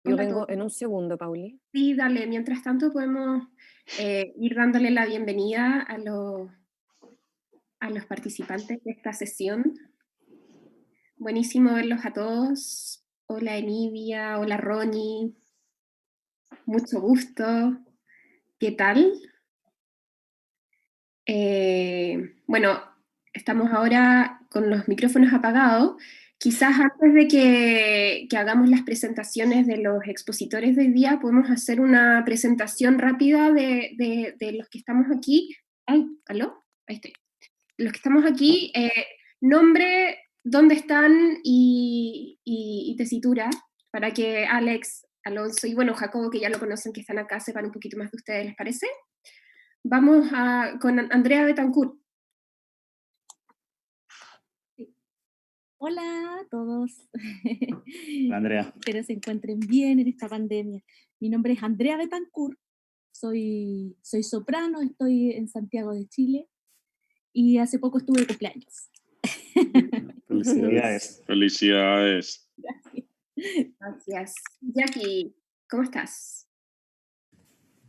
Yo Hola a vengo todos. en un segundo, Pauli. Sí, dale, mientras tanto podemos ir dándole la bienvenida a los participantes de esta sesión. Buenísimo verlos a todos. Hola Enidia, hola Ronnie, mucho gusto. ¿Qué tal? Bueno, estamos ahora con los micrófonos apagados. Quizás antes de que hagamos las presentaciones de los expositores de hoy día, podemos hacer una presentación rápida de los que estamos aquí. Ay, ¿aló? Ahí estoy. Los que estamos aquí, nombre, dónde están y tesitura, para que Alex, Alonso y bueno, Jacobo, que ya lo conocen, que están acá, sepan un poquito más de ustedes, ¿les parece? Vamos con Andrea Betancourt. Hola a todos. Hola, Andrea. Espero se encuentren bien en esta pandemia. Mi nombre es Andrea Betancourt, soy soprano, estoy en Santiago de Chile y hace poco estuve de cumpleaños. Felicidades. Felicidades. Gracias. Gracias. Jackie, ¿cómo estás?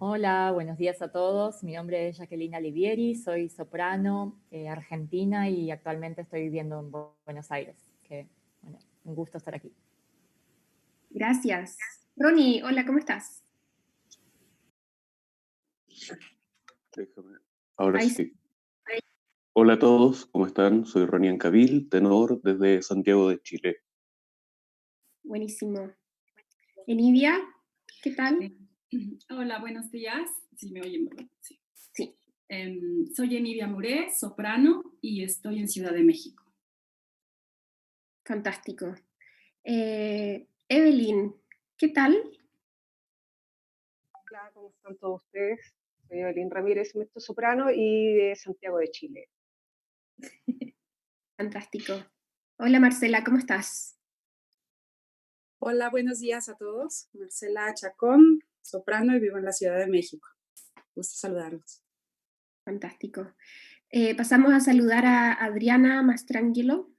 Hola, buenos días a todos. Mi nombre es Jacqueline Alivieri, soy soprano argentina y actualmente estoy viviendo en Buenos Aires. Bueno, un gusto estar aquí. Gracias. Ronnie, hola, ¿cómo estás? Déjame. Ahora Ahí sí. Hola a todos, ¿cómo están? Soy Ronnie Ancabil, tenor desde Santiago de Chile. Buenísimo. Enidia, ¿qué tal? Hola, buenos días. Sí, me oyen, ¿verdad? Sí. Sí. Soy Enidia Muré, soprano, y estoy en Ciudad de México. Fantástico. Evelyn, ¿qué tal? Hola, ¿cómo están todos ustedes? Soy Evelyn Ramírez, mezzosoprano y de Santiago de Chile. Fantástico. Hola Marcela, ¿cómo estás? Hola, buenos días a todos. Marcela Chacón, soprano y vivo en la Ciudad de México. Gusto saludarlos. Fantástico. Pasamos a saludar a Adriana Mastrangelo.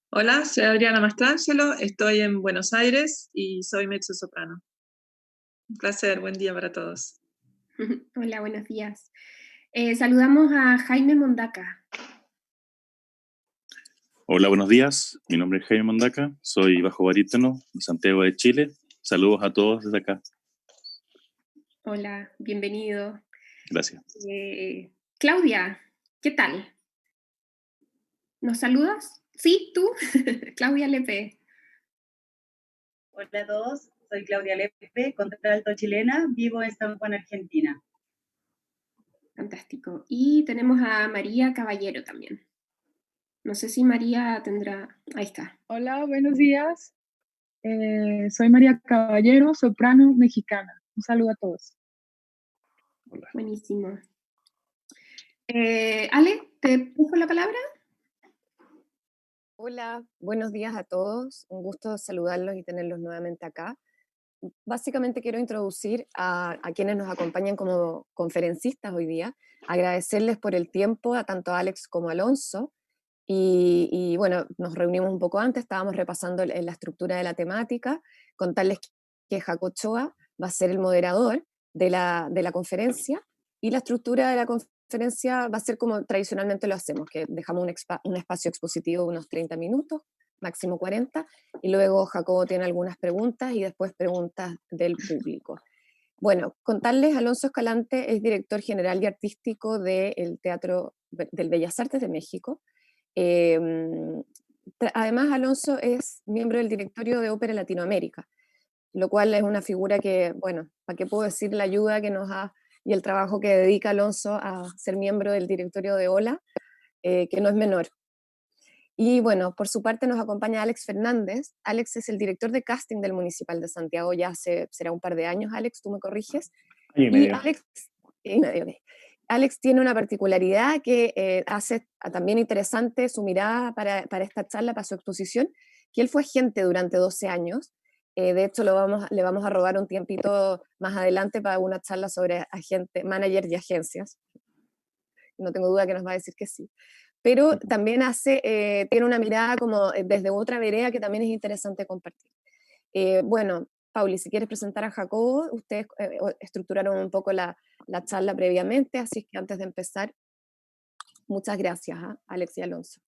Hola, soy Adriana Mastrangelo, estoy en Buenos Aires y soy mezzosoprano. Un placer, buen día para todos. Hola, buenos días. Saludamos a Jaime Mondaca. Hola, buenos días. Mi nombre es Jaime Mondaca, soy bajo barítono de Santiago de Chile. Saludos a todos desde acá. Hola, bienvenido. Gracias. Claudia, ¿qué tal? ¿Nos saludas? Sí, tú, Claudia Lepe. Hola a todos, soy Claudia Lepe, contralto chilena, vivo en San Juan, Argentina. Fantástico. Y tenemos a María Caballero también. No sé si María tendrá... Ahí está. Hola, buenos días. Soy María Caballero, soprano mexicana. Un saludo a todos. Hola. Buenísimo. Ale, ¿te dejo la palabra? Hola, buenos días a todos. Un gusto saludarlos y tenerlos nuevamente acá. Básicamente quiero introducir a quienes nos acompañan como conferencistas hoy día, agradecerles por el tiempo a tanto Alex como Alonso. Y bueno, nos reunimos un poco antes, estábamos repasando la estructura de la temática, contarles que Jaco Ochoa va a ser el moderador de la conferencia, y la estructura de la conferencia va a ser como tradicionalmente lo hacemos, que dejamos un espacio expositivo de unos 30 minutos, máximo 40, y luego Jacobo tiene algunas preguntas y después preguntas del público. Bueno, contarles, Alonso Escalante es director general y artístico del Teatro del Bellas Artes de México. Además, Alonso es miembro del directorio de Ópera Latinoamérica, lo cual es una figura que, bueno, ¿para qué puedo decir la ayuda que nos da y el trabajo que dedica Alonso a ser miembro del directorio de OLA, que no es menor? Y bueno, por su parte nos acompaña Alex Fernández. Alex es el director de casting del Municipal de Santiago, ya será un par de años, Alex, tú me corriges. Y Alex tiene una particularidad que hace también interesante su mirada para esta charla, para su exposición, que él fue agente durante 12 años. De hecho, le vamos a robar un tiempito más adelante para una charla sobre agente, manager y agencias. No tengo duda que nos va a decir que sí. Pero también tiene una mirada como desde otra vereda que también es interesante compartir. Bueno, Pauli, si quieres presentar a Jacobo, ustedes estructuraron un poco la charla previamente, así que antes de empezar, muchas gracias, Alex y Alonso.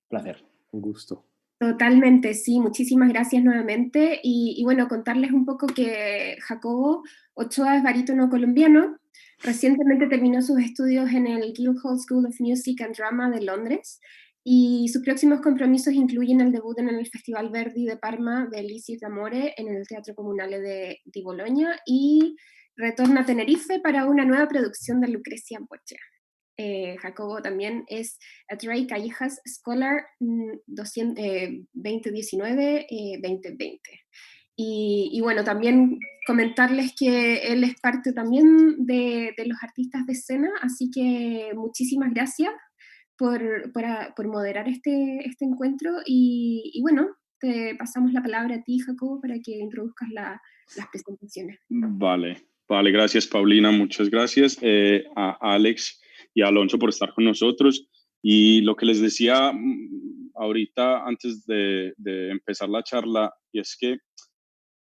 Placer, un gusto. Totalmente, sí, muchísimas gracias nuevamente. Y bueno, contarles un poco que Jacobo Ochoa es barítono colombiano. Recientemente terminó sus estudios en el Guildhall School of Music and Drama de Londres, y sus próximos compromisos incluyen el debut en el Festival Verdi de Parma de Lisi d'Amore en el Teatro Comunale di Bologna, y retorna a Tenerife para una nueva producción de Lucrecia Borgia. Jacobo también es Atray Callejas Scholar 2019-2020. Y bueno, también comentarles que él es parte también de los artistas de escena, así que muchísimas gracias por moderar este encuentro. Y bueno, te pasamos la palabra a ti, Jacobo, para que introduzcas las presentaciones. Vale, gracias, Paulina, muchas gracias a Alex y a Alonso por estar con nosotros. Y lo que les decía ahorita antes de empezar la charla, y es que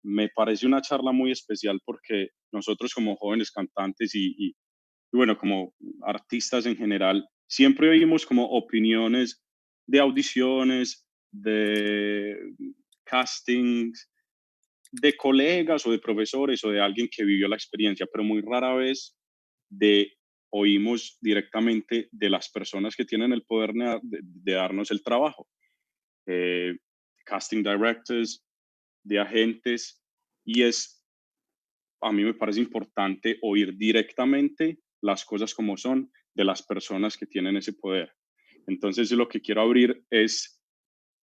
me parece una charla muy especial porque nosotros como jóvenes cantantes y bueno, como artistas en general, siempre oímos como opiniones de audiciones, de castings, de colegas o de profesores o de alguien que vivió la experiencia, pero muy rara vez oímos directamente de las personas que tienen el poder de darnos el trabajo. Casting directors, de agentes, y a mí me parece importante oír directamente las cosas como son de las personas que tienen ese poder. Entonces lo que quiero abrir es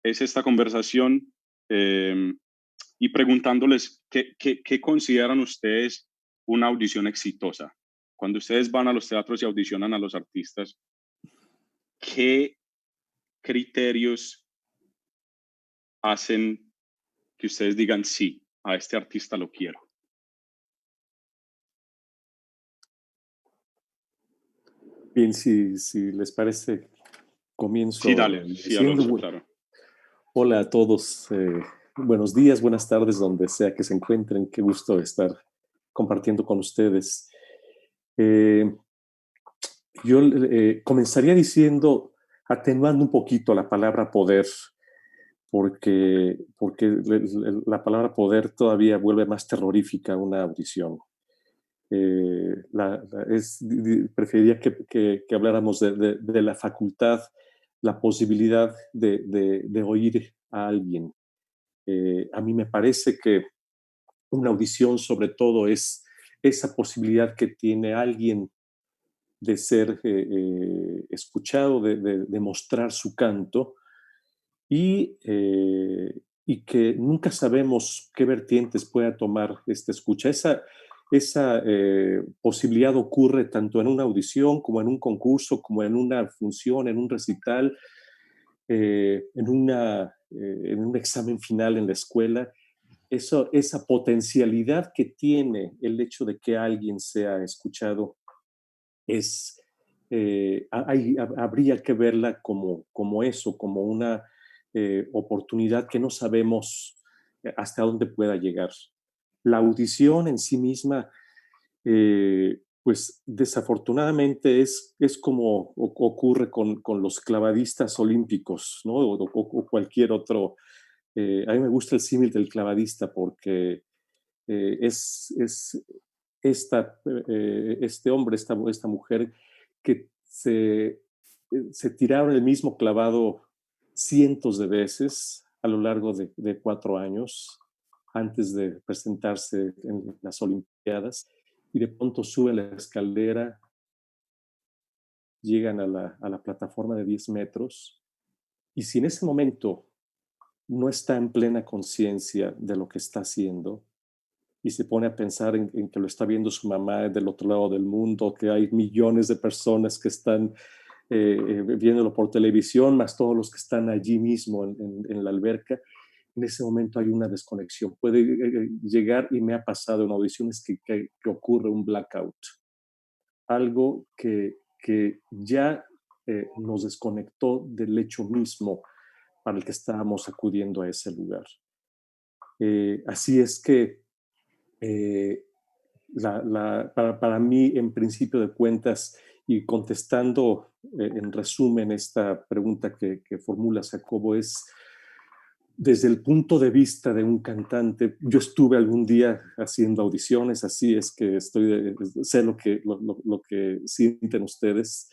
esta conversación y preguntándoles qué consideran ustedes una audición exitosa. Cuando ustedes van a los teatros y audicionan a los artistas, ¿qué criterios hacen que ustedes digan sí, a este artista lo quiero? Bien, si les parece, comienzo. Sí, dale, sí, Alonso, claro. Hola a todos, buenos días, buenas tardes, donde sea que se encuentren. Qué gusto estar compartiendo con ustedes. Yo comenzaría diciendo, atenuando un poquito la palabra poder, porque la palabra poder todavía vuelve más terrorífica una audición. Preferiría que habláramos de la facultad, la posibilidad de oír a alguien. A mí me parece que una audición sobre todo es esa posibilidad que tiene alguien de ser escuchado, de mostrar su canto, y que nunca sabemos qué vertientes pueda tomar esta escucha. Esa posibilidad ocurre tanto en una audición como en un concurso, como en una función, en un recital, en un examen final en la escuela. Esa potencialidad que tiene el hecho de que alguien sea escuchado habría que verla como eso, como una oportunidad que no sabemos hasta dónde pueda llegar. La audición en sí misma, pues desafortunadamente es como ocurre con los clavadistas olímpicos, ¿no? O cualquier otro. A mí me gusta el símil del clavadista porque este hombre, esta mujer, que se tiraron el mismo clavado cientos de veces a lo largo de 4 años antes de presentarse en las Olimpiadas, y de pronto suben la escalera, llegan a la plataforma de 10 metros, y si en ese momento no está en plena conciencia de lo que está haciendo, y se pone a pensar en que lo está viendo su mamá del otro lado del mundo, que hay millones de personas que están viéndolo por televisión, más todos los que están allí mismo en la alberca, en ese momento hay una desconexión. Puede llegar, y me ha pasado en audiciones, que ocurre un blackout. Algo que ya nos desconectó del hecho mismo para el que estábamos acudiendo a ese lugar. Así es que para mí, en principio de cuentas, y contestando en resumen esta pregunta que formula Jacobo, es desde el punto de vista de un cantante. Yo estuve algún día haciendo audiciones, así es que sé lo que sienten ustedes.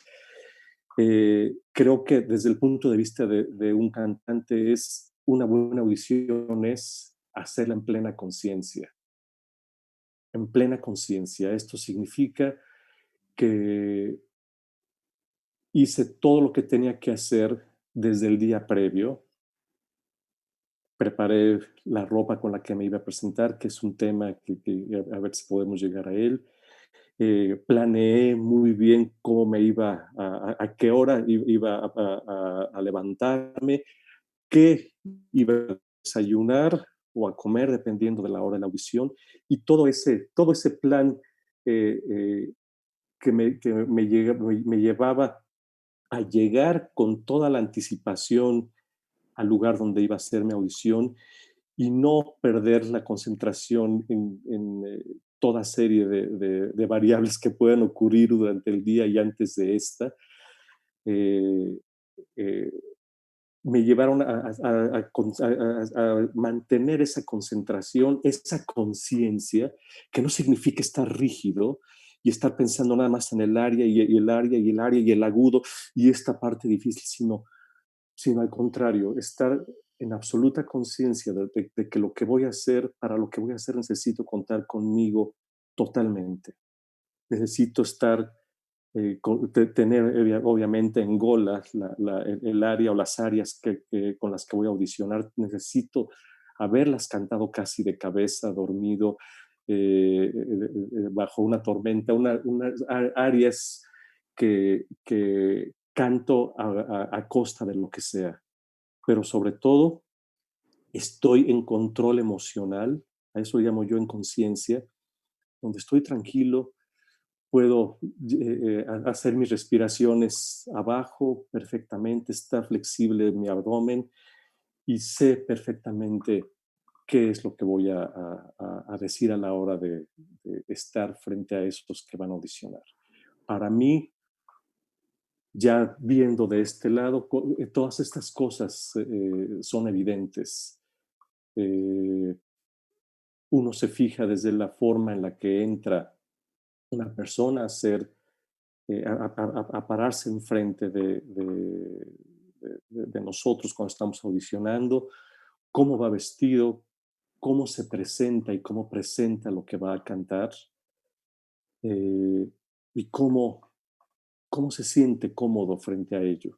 Creo que desde el punto de vista de un cantante, es una buena audición es hacerla en plena conciencia. En plena conciencia. Esto significa que hice todo lo que tenía que hacer desde el día previo. Preparé la ropa con la que me iba a presentar, que es un tema que a ver si podemos llegar a él. Planeé muy bien cómo me iba, a qué hora iba a levantarme, qué iba a desayunar o a comer, dependiendo de la hora de la audición, y todo ese plan que me llevaba a llegar con toda la anticipación al lugar donde iba a hacer mi audición y no perder la concentración en toda serie de variables que puedan ocurrir durante el día y antes de esta. Me llevaron a mantener esa concentración, esa conciencia, que no significa estar rígido y estar pensando nada más en el área y el área y el área y el agudo y esta parte difícil, sino al contrario, estar en absoluta conciencia de que lo que voy a hacer, para lo que voy a hacer, necesito contar conmigo totalmente. Necesito estar, tener obviamente en gola el área o las áreas con las que voy a audicionar. Necesito haberlas cantado casi de cabeza, dormido, bajo una tormenta, unas áreas que canto a costa de lo que sea. Pero sobre todo, estoy en control emocional, a eso llamo yo en conciencia, donde estoy tranquilo, puedo hacer mis respiraciones abajo perfectamente, está flexible mi abdomen y sé perfectamente qué es lo que voy a decir a la hora de estar frente a estos que van a audicionar. Para mí, ya viendo de este lado, todas estas cosas son evidentes. Uno se fija desde la forma en la que entra una persona a pararse enfrente de nosotros cuando estamos audicionando, cómo va vestido, cómo se presenta y cómo presenta lo que va a cantar, y cómo se siente cómodo frente a ello.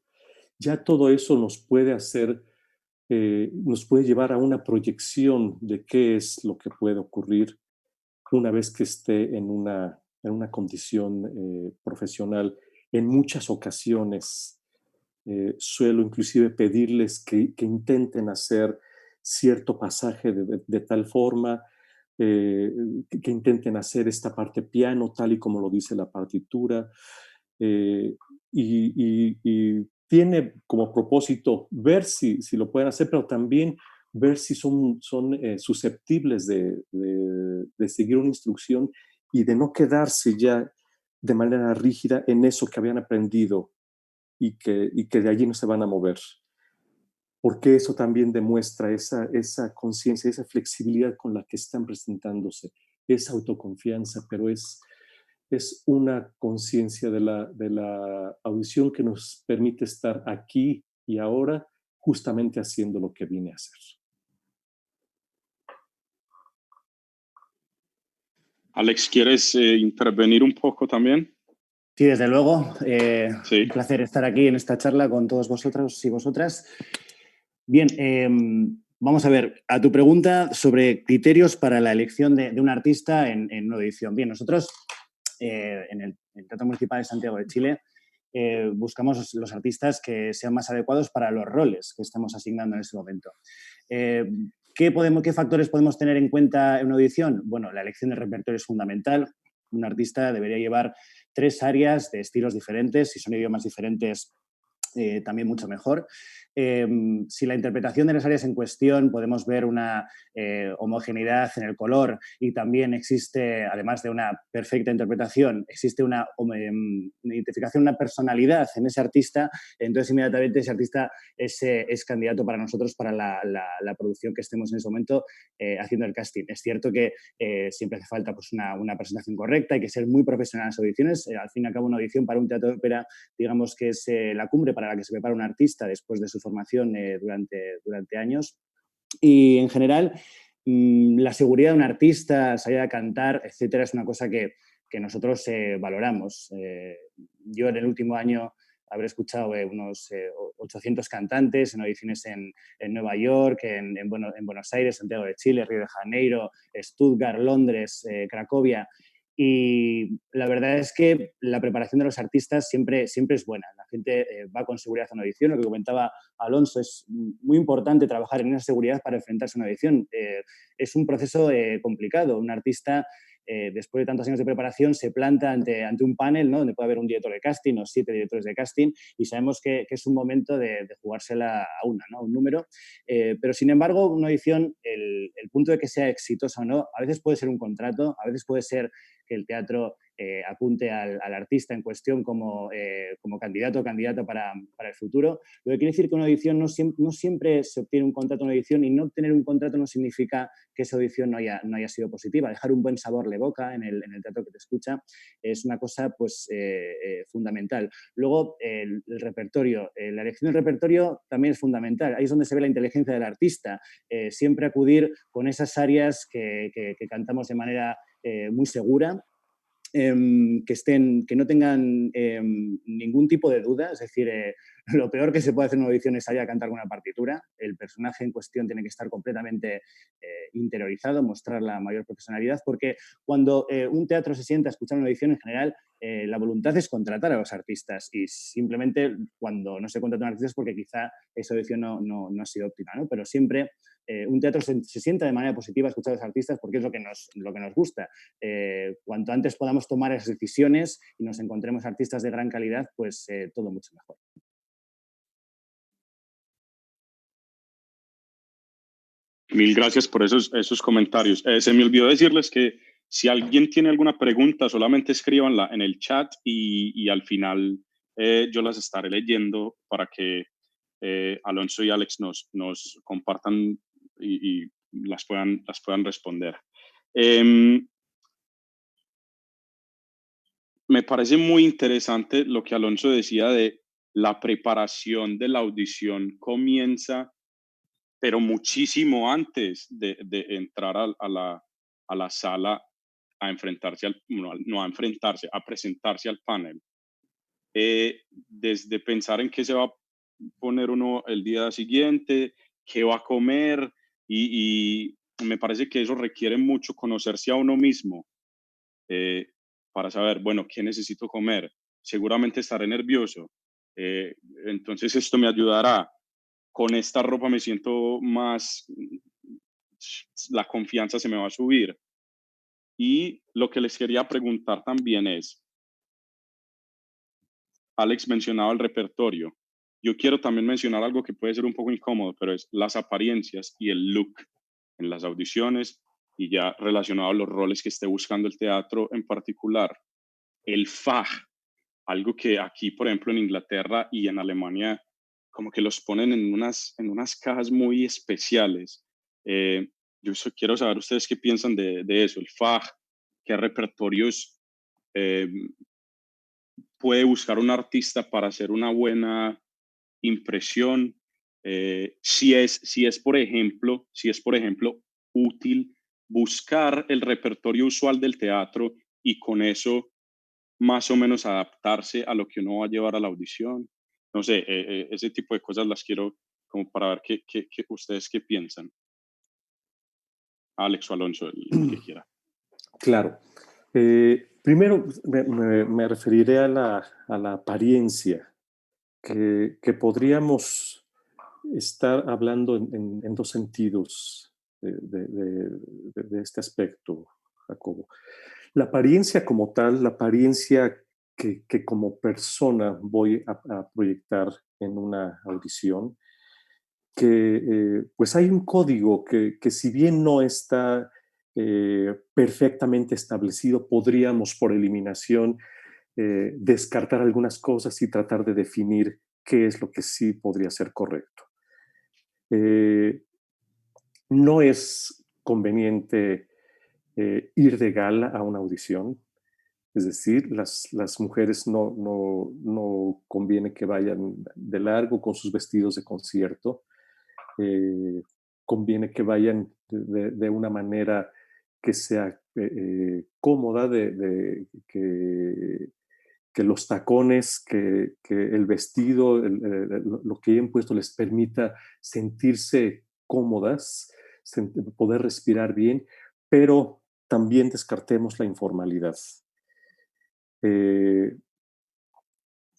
Ya todo eso nos puede hacer, nos puede llevar a una proyección de qué es lo que puede ocurrir una vez que esté en una condición profesional. En muchas ocasiones suelo inclusive pedirles que intenten hacer cierto pasaje de tal forma, que intenten hacer esta parte piano tal y como lo dice la partitura, y tiene como propósito ver si lo pueden hacer, pero también ver si son susceptibles de seguir una instrucción y de no quedarse ya de manera rígida en eso que habían aprendido y que de allí no se van a mover. Porque eso también demuestra esa conciencia, esa flexibilidad con la que están presentándose, esa autoconfianza, pero es una conciencia de la audición que nos permite estar aquí y ahora justamente haciendo lo que vine a hacer. Alex, ¿quieres intervenir un poco también? Sí, desde luego. Sí. Un placer estar aquí en esta charla con todos vosotros y vosotras. Bien, vamos a ver, a tu pregunta sobre criterios para la elección de un artista en una audición. Bien, nosotros en el Teatro Municipal de Santiago de Chile buscamos los artistas que sean más adecuados para los roles que estamos asignando en ese momento. ¿Qué factores podemos tener en cuenta en una audición? Bueno, la elección del repertorio es fundamental. Un artista debería llevar 3 áreas de estilos diferentes. Si son idiomas diferentes, también mucho mejor. si la interpretación de las áreas en cuestión podemos ver una homogeneidad en el color y también existe, además de una perfecta interpretación, existe una identificación, una personalidad en ese artista, entonces inmediatamente ese artista es candidato para nosotros para la producción que estemos en ese momento haciendo el casting. Es cierto que siempre hace falta pues, una presentación correcta, hay que ser muy profesional en las audiciones. Al fin y al cabo, una audición para un teatro de ópera, digamos que es la cumbre para la que se prepara un artista después de su formación durante años. Y en general, la seguridad de un artista, salir a cantar, etcétera, es una cosa que nosotros valoramos. Yo en el último año habré escuchado unos 800 cantantes en audiciones en Nueva York, en Buenos Aires, Santiago de Chile, Río de Janeiro, Stuttgart, Londres, Cracovia. Y la verdad es que la preparación de los artistas siempre es buena. La gente va con seguridad a una audición. Lo que comentaba Alonso, es muy importante trabajar en esa seguridad para enfrentarse a una audición. Es un proceso complicado. Un artista, después de tantos años de preparación, se planta ante un panel, ¿no? Donde puede haber un director de casting o 7 directores de casting, y sabemos que es un momento de jugársela a una, ¿no? Un número. Pero, sin embargo, una audición, el punto de que sea exitosa o no, a veces puede ser un contrato, a veces puede ser que el teatro apunte al artista en cuestión como candidato o candidata para el futuro. Lo que quiere decir que una audición no siempre se obtiene un contrato en una audición, y no obtener un contrato no significa que esa audición no haya sido positiva. Dejar un buen sabor de boca en el teatro que te escucha es una cosa pues, fundamental. Luego, el repertorio. La elección del repertorio también es fundamental. Ahí es donde se ve la inteligencia del artista. Siempre acudir con esas áreas que cantamos de manera muy segura, que no tengan ningún tipo de duda. Es decir, lo peor que se puede hacer en una audición es salir a cantar una partitura. El personaje en cuestión tiene que estar completamente interiorizado, mostrar la mayor profesionalidad, porque cuando un teatro se sienta a escuchar una audición, en general, la voluntad es contratar a los artistas, y simplemente cuando no se contratan artistas porque quizá esa audición no ha sido óptima, ¿no? Pero siempre un teatro se sienta de manera positiva a escuchar a los artistas, porque es lo que nos gusta. Cuanto antes podamos tomar esas decisiones y nos encontremos artistas de gran calidad, pues todo mucho mejor. Mil gracias por esos comentarios. Se me olvidó decirles que si alguien tiene alguna pregunta, solamente escríbanla en el chat y al final yo las estaré leyendo para que Alonso y Alex nos compartan y las puedan responder. Me parece muy interesante lo que Alonso decía de la preparación de la audición comienza, pero muchísimo antes de entrar a la sala a enfrentarse a presentarse al panel. Desde pensar en qué se va a poner uno el día siguiente, qué va a comer, y me parece que eso requiere mucho conocerse a uno mismo para saber, bueno, qué necesito comer. Seguramente estaré nervioso, entonces esto me ayudará. Con esta ropa me siento más, la confianza se me va a subir. Y lo que les quería preguntar también es, Alex mencionaba el repertorio. Yo quiero también mencionar algo que puede ser un poco incómodo, pero es las apariencias y el look en las audiciones, y ya relacionado a los roles que esté buscando el teatro en particular. El faj, algo que aquí, por ejemplo, en Inglaterra y en Alemania, como que los ponen en unas cajas muy especiales. Yo quiero saber ustedes qué piensan de eso, el faj, qué repertorios puede buscar un artista para hacer una buena impresión. Si es, por ejemplo, útil buscar el repertorio usual del teatro y con eso más o menos adaptarse a lo que uno va a llevar a la audición. No sé, ese tipo de cosas las quiero como para ver qué ustedes qué piensan. Alex o Alonso, el que quiera. Claro. Primero me referiré a la apariencia, que podríamos estar hablando en dos sentidos de este aspecto, Jacobo. La apariencia como tal, la apariencia que como persona voy a proyectar en una audición, que pues hay un código que si bien no está perfectamente establecido, podríamos por eliminación descartar algunas cosas y tratar de definir qué es lo que sí podría ser correcto. No es conveniente ir de gala a una audición, es decir, las mujeres no conviene que vayan de largo con sus vestidos de concierto, conviene que vayan de una manera que sea cómoda, que los tacones, que el vestido, lo que hayan puesto les permita sentirse cómodas, poder respirar bien, pero también descartemos la informalidad.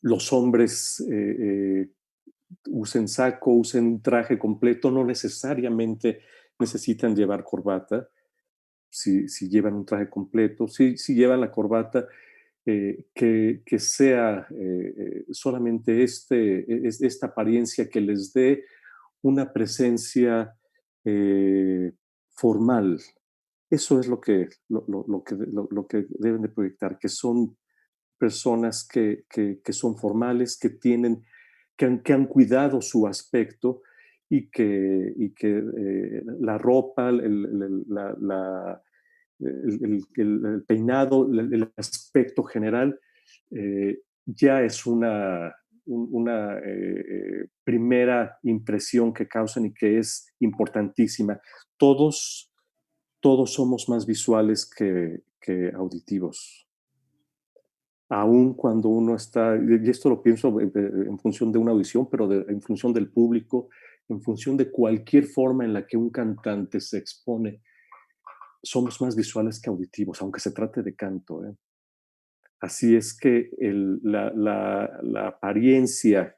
Los hombres usen saco, usen traje completo, no necesariamente necesitan llevar corbata. Si llevan un traje completo, si llevan la corbata, que sea solamente esta apariencia que les dé una presencia formal. Eso es lo que deben de proyectar, que son personas que son formales, que han cuidado su aspecto y que la ropa, el peinado, el aspecto general ya es una primera impresión que causan y que es importantísima. Todos somos más visuales que auditivos. Aún cuando uno está, y esto lo pienso en función de una audición, pero en función del público, en función de cualquier forma en la que un cantante se expone, somos más visuales que auditivos, aunque se trate de canto. Así es que la apariencia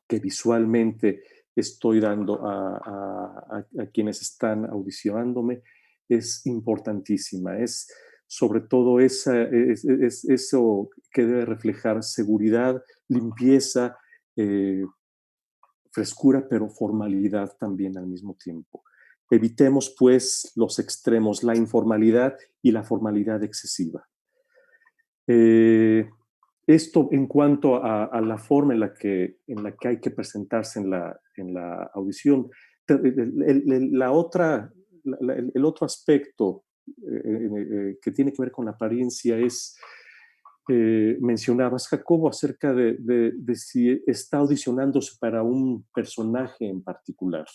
que visualmente estoy dando a quienes están audicionándome es importantísima. Es sobre todo eso que debe reflejar seguridad, limpieza, frescura, pero formalidad también al mismo tiempo. Evitemos, pues, los extremos, la informalidad y la formalidad excesiva. Esto en cuanto a la forma en la que hay que presentarse en la audición. El otro aspecto que tiene que ver con la apariencia es, mencionabas, Jacobo, acerca de si está audicionándose para un personaje en particular.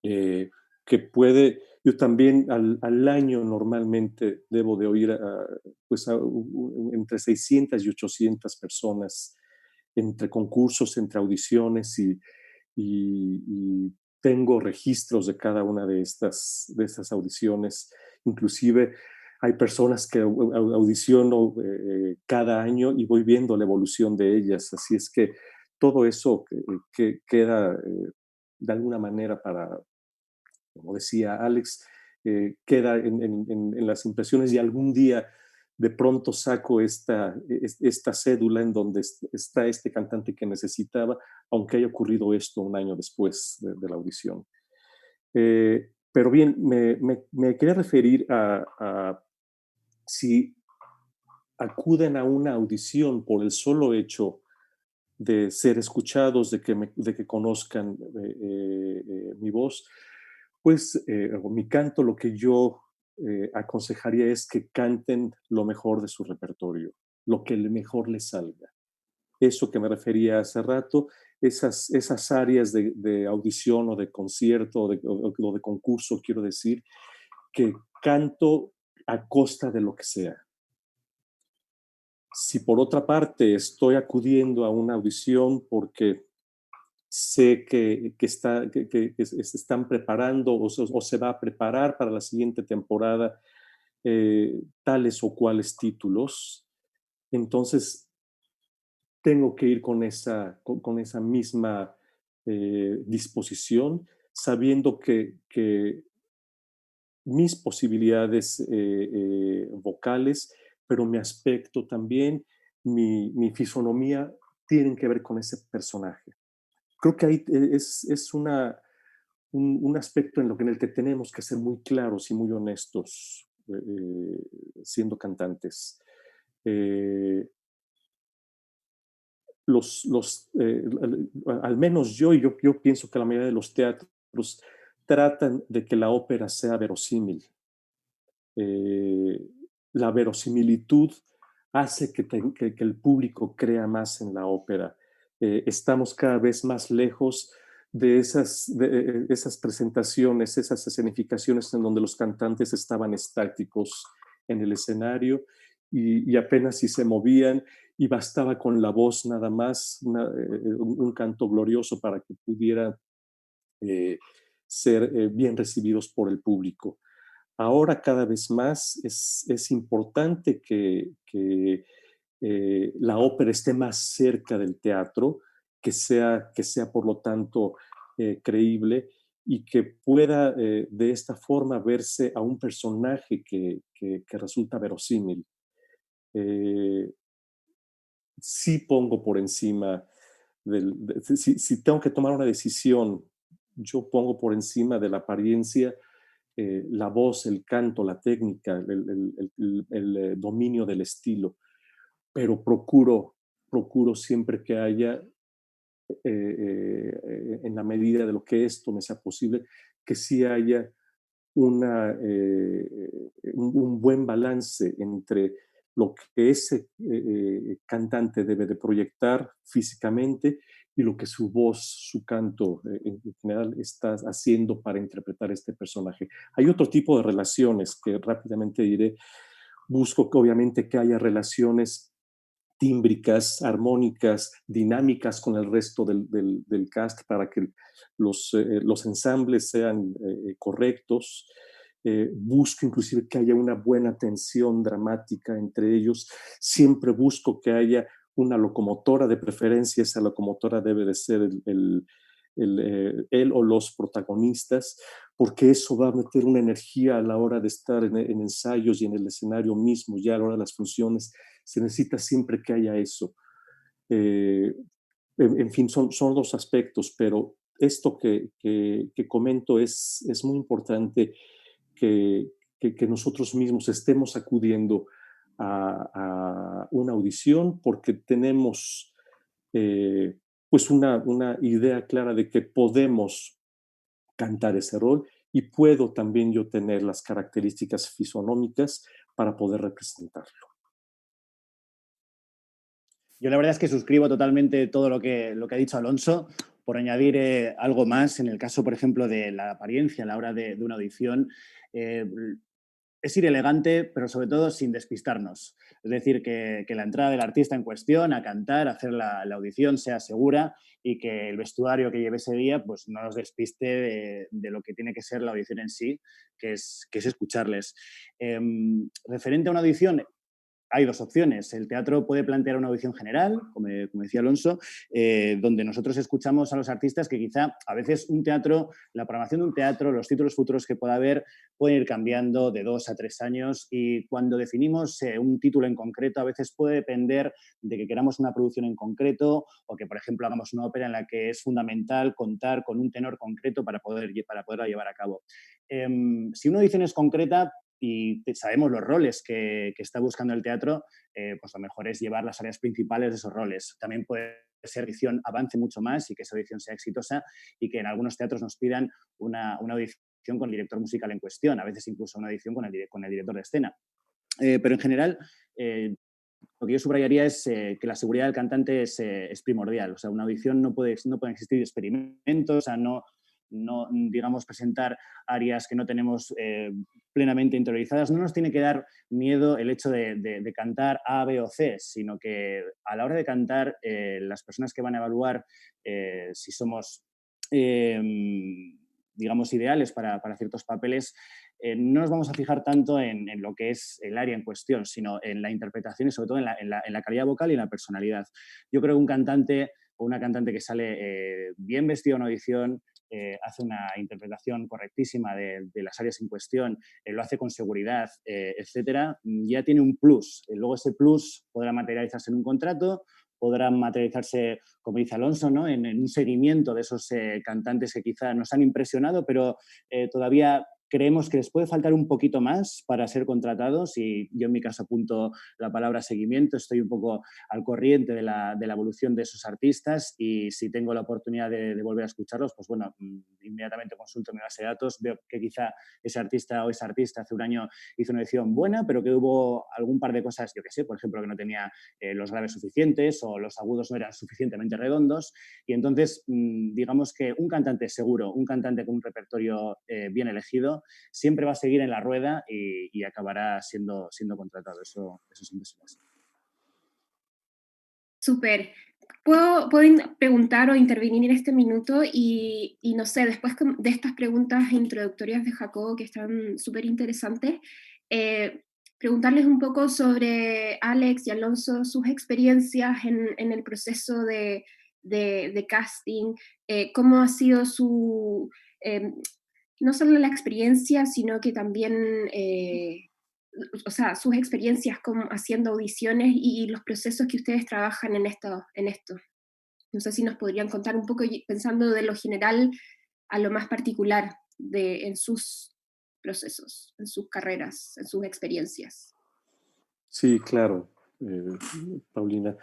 Que puede, yo también al año normalmente debo de oír entre 600 y 800 personas, entre concursos, entre audiciones, y tengo registros de cada una de estas audiciones. Inclusive hay personas que audiciono cada año y voy viendo la evolución de ellas, así es que todo eso que queda de alguna manera para, como decía Alex, queda en las impresiones, y algún día de pronto saco esta cédula en donde está este cantante que necesitaba, aunque haya ocurrido esto un año después de la audición. Pero bien, me quería referir a si acuden a una audición por el solo hecho de ser escuchados, de que conozcan mi voz, pues mi canto, lo que yo aconsejaría es que canten lo mejor de su repertorio, lo que mejor les salga. Eso que me refería hace rato, esas áreas de audición o de concierto o de concurso, quiero decir, que canto a costa de lo que sea. Si por otra parte estoy acudiendo a una audición porque sé que se están preparando o se va a preparar para la siguiente temporada tales o cuales títulos, entonces tengo que ir con esa misma disposición, sabiendo que mis posibilidades vocales, pero mi aspecto también, mi fisonomía, tienen que ver con ese personaje. creo que ahí es un aspecto en el que tenemos que ser muy claros y muy honestos siendo cantantes. Al menos yo pienso que la mayoría de los teatros tratan de que la ópera sea verosímil. La verosimilitud hace que el público crea más en la ópera. Estamos cada vez más lejos de esas presentaciones, esas escenificaciones en donde los cantantes estaban estáticos en el escenario y apenas si se movían y bastaba con la voz nada más, un canto glorioso para que pudiera ser bien recibidos por el público. Ahora cada vez más es importante que la ópera esté más cerca del teatro, que sea por lo tanto creíble y que pueda de esta forma verse a un personaje que resulta verosímil. Sí pongo por encima si tengo que tomar una decisión, yo pongo por encima de la apariencia la voz, el canto, la técnica, el dominio del estilo, pero procuro siempre que haya, en la medida de lo que esto me sea posible, que sí haya un buen balance entre lo que ese cantante debe de proyectar físicamente y lo que su voz, su canto en general está haciendo para interpretar este personaje. Hay otro tipo de relaciones que rápidamente diré. Busco que obviamente que haya relaciones tímbricas, armónicas, dinámicas con el resto del cast para que los ensambles sean correctos. Busco inclusive que haya una buena tensión dramática entre ellos. Siempre busco que haya una locomotora de preferencia. Esa locomotora debe de ser él o los protagonistas, porque eso va a meter una energía a la hora de estar en ensayos y en el escenario mismo, ya a la hora de las funciones. Se necesita siempre que haya eso. En fin, son dos aspectos, pero esto que comento es muy importante que nosotros mismos estemos acudiendo a una audición porque tenemos pues una idea clara de que podemos cantar ese rol y puedo también yo tener las características fisonómicas para poder representarlo. Yo la verdad es que suscribo totalmente todo lo que ha dicho Alonso. Por añadir algo más, en el caso, por ejemplo, de la apariencia a la hora de una audición, es ir elegante, pero sobre todo sin despistarnos. Es decir, que la entrada del artista en cuestión a cantar, a hacer la audición sea segura y que el vestuario que lleve ese día pues, no nos despiste de lo que tiene que ser la audición en sí, que es escucharles. Referente a una audición, hay dos opciones. El teatro puede plantear una audición general, como decía Alonso, donde nosotros escuchamos a los artistas que quizá a veces la programación de un teatro, los títulos futuros que pueda haber pueden ir cambiando de 2 a 3 años y cuando definimos un título en concreto a veces puede depender de que queramos una producción en concreto o que, por ejemplo, hagamos una ópera en la que es fundamental contar con un tenor concreto para poderla llevar a cabo. Si una audición es concreta, y sabemos los roles que está buscando el teatro, pues lo mejor es llevar las áreas principales de esos roles. También puede ser que la audición avance mucho más y que esa audición sea exitosa y que en algunos teatros nos pidan una audición con el director musical en cuestión, a veces incluso una audición con el director de escena. Pero en general, lo que yo subrayaría es que la seguridad del cantante es primordial. O sea, una audición no pueden existir experimentos, o sea, no digamos, presentar áreas que no tenemos plenamente interiorizadas. No nos tiene que dar miedo el hecho de cantar A, B o C, sino que a la hora de cantar, las personas que van a evaluar si somos, digamos, ideales para ciertos papeles, no nos vamos a fijar tanto en lo que es el área en cuestión, sino en la interpretación y sobre todo en la calidad vocal y en la personalidad. Yo creo que un cantante o una cantante que sale bien vestido en audición, hace una interpretación correctísima de las áreas en cuestión, lo hace con seguridad, etcétera, ya tiene un plus. Luego ese plus podrá materializarse en un contrato podrán materializarse, como dice Alonso, ¿no? en un seguimiento de esos cantantes que quizá nos han impresionado, pero todavía creemos que les puede faltar un poquito más para ser contratados, y yo en mi caso apunto la palabra seguimiento. Estoy un poco al corriente de la evolución de esos artistas, y si tengo la oportunidad de volver a escucharlos, pues bueno, inmediatamente consulto mi base de datos, veo que quizá ese artista o esa artista hace un año hizo una edición buena, pero que hubo algún par de cosas, yo que sé, por ejemplo, que no tenía los graves suficientes o los agudos no eran suficientemente redondos, y entonces digamos que un cantante seguro, un cantante con un repertorio bien elegido, siempre va a seguir en la rueda y acabará siendo contratado. Eso siempre será así. Súper. ¿Puedo preguntar o intervenir en este minuto? Y no sé, después de estas preguntas introductorias de Jacobo, que están súper interesantes, preguntarles un poco sobre Alex y Alonso, sus experiencias en el proceso de casting, cómo ha sido su... no solo la experiencia, sino que también, o sea, sus experiencias como haciendo audiciones y los procesos que ustedes trabajan en esto. No sé si nos podrían contar un poco, pensando de lo general a lo más particular en sus procesos, en sus carreras, en sus experiencias. Sí, claro, Paulina.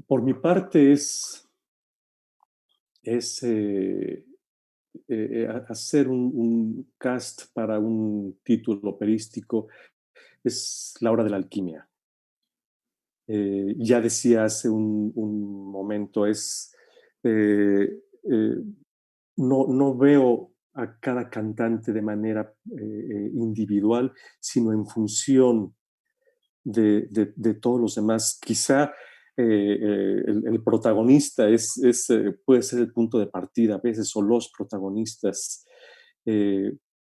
Por mi parte hacer un cast para un título operístico es la hora de la alquimia. Ya decía hace un momento, no veo a cada cantante de manera individual, sino en función de todos los demás. Quizá el protagonista puede ser el punto de partida a veces, o los protagonistas,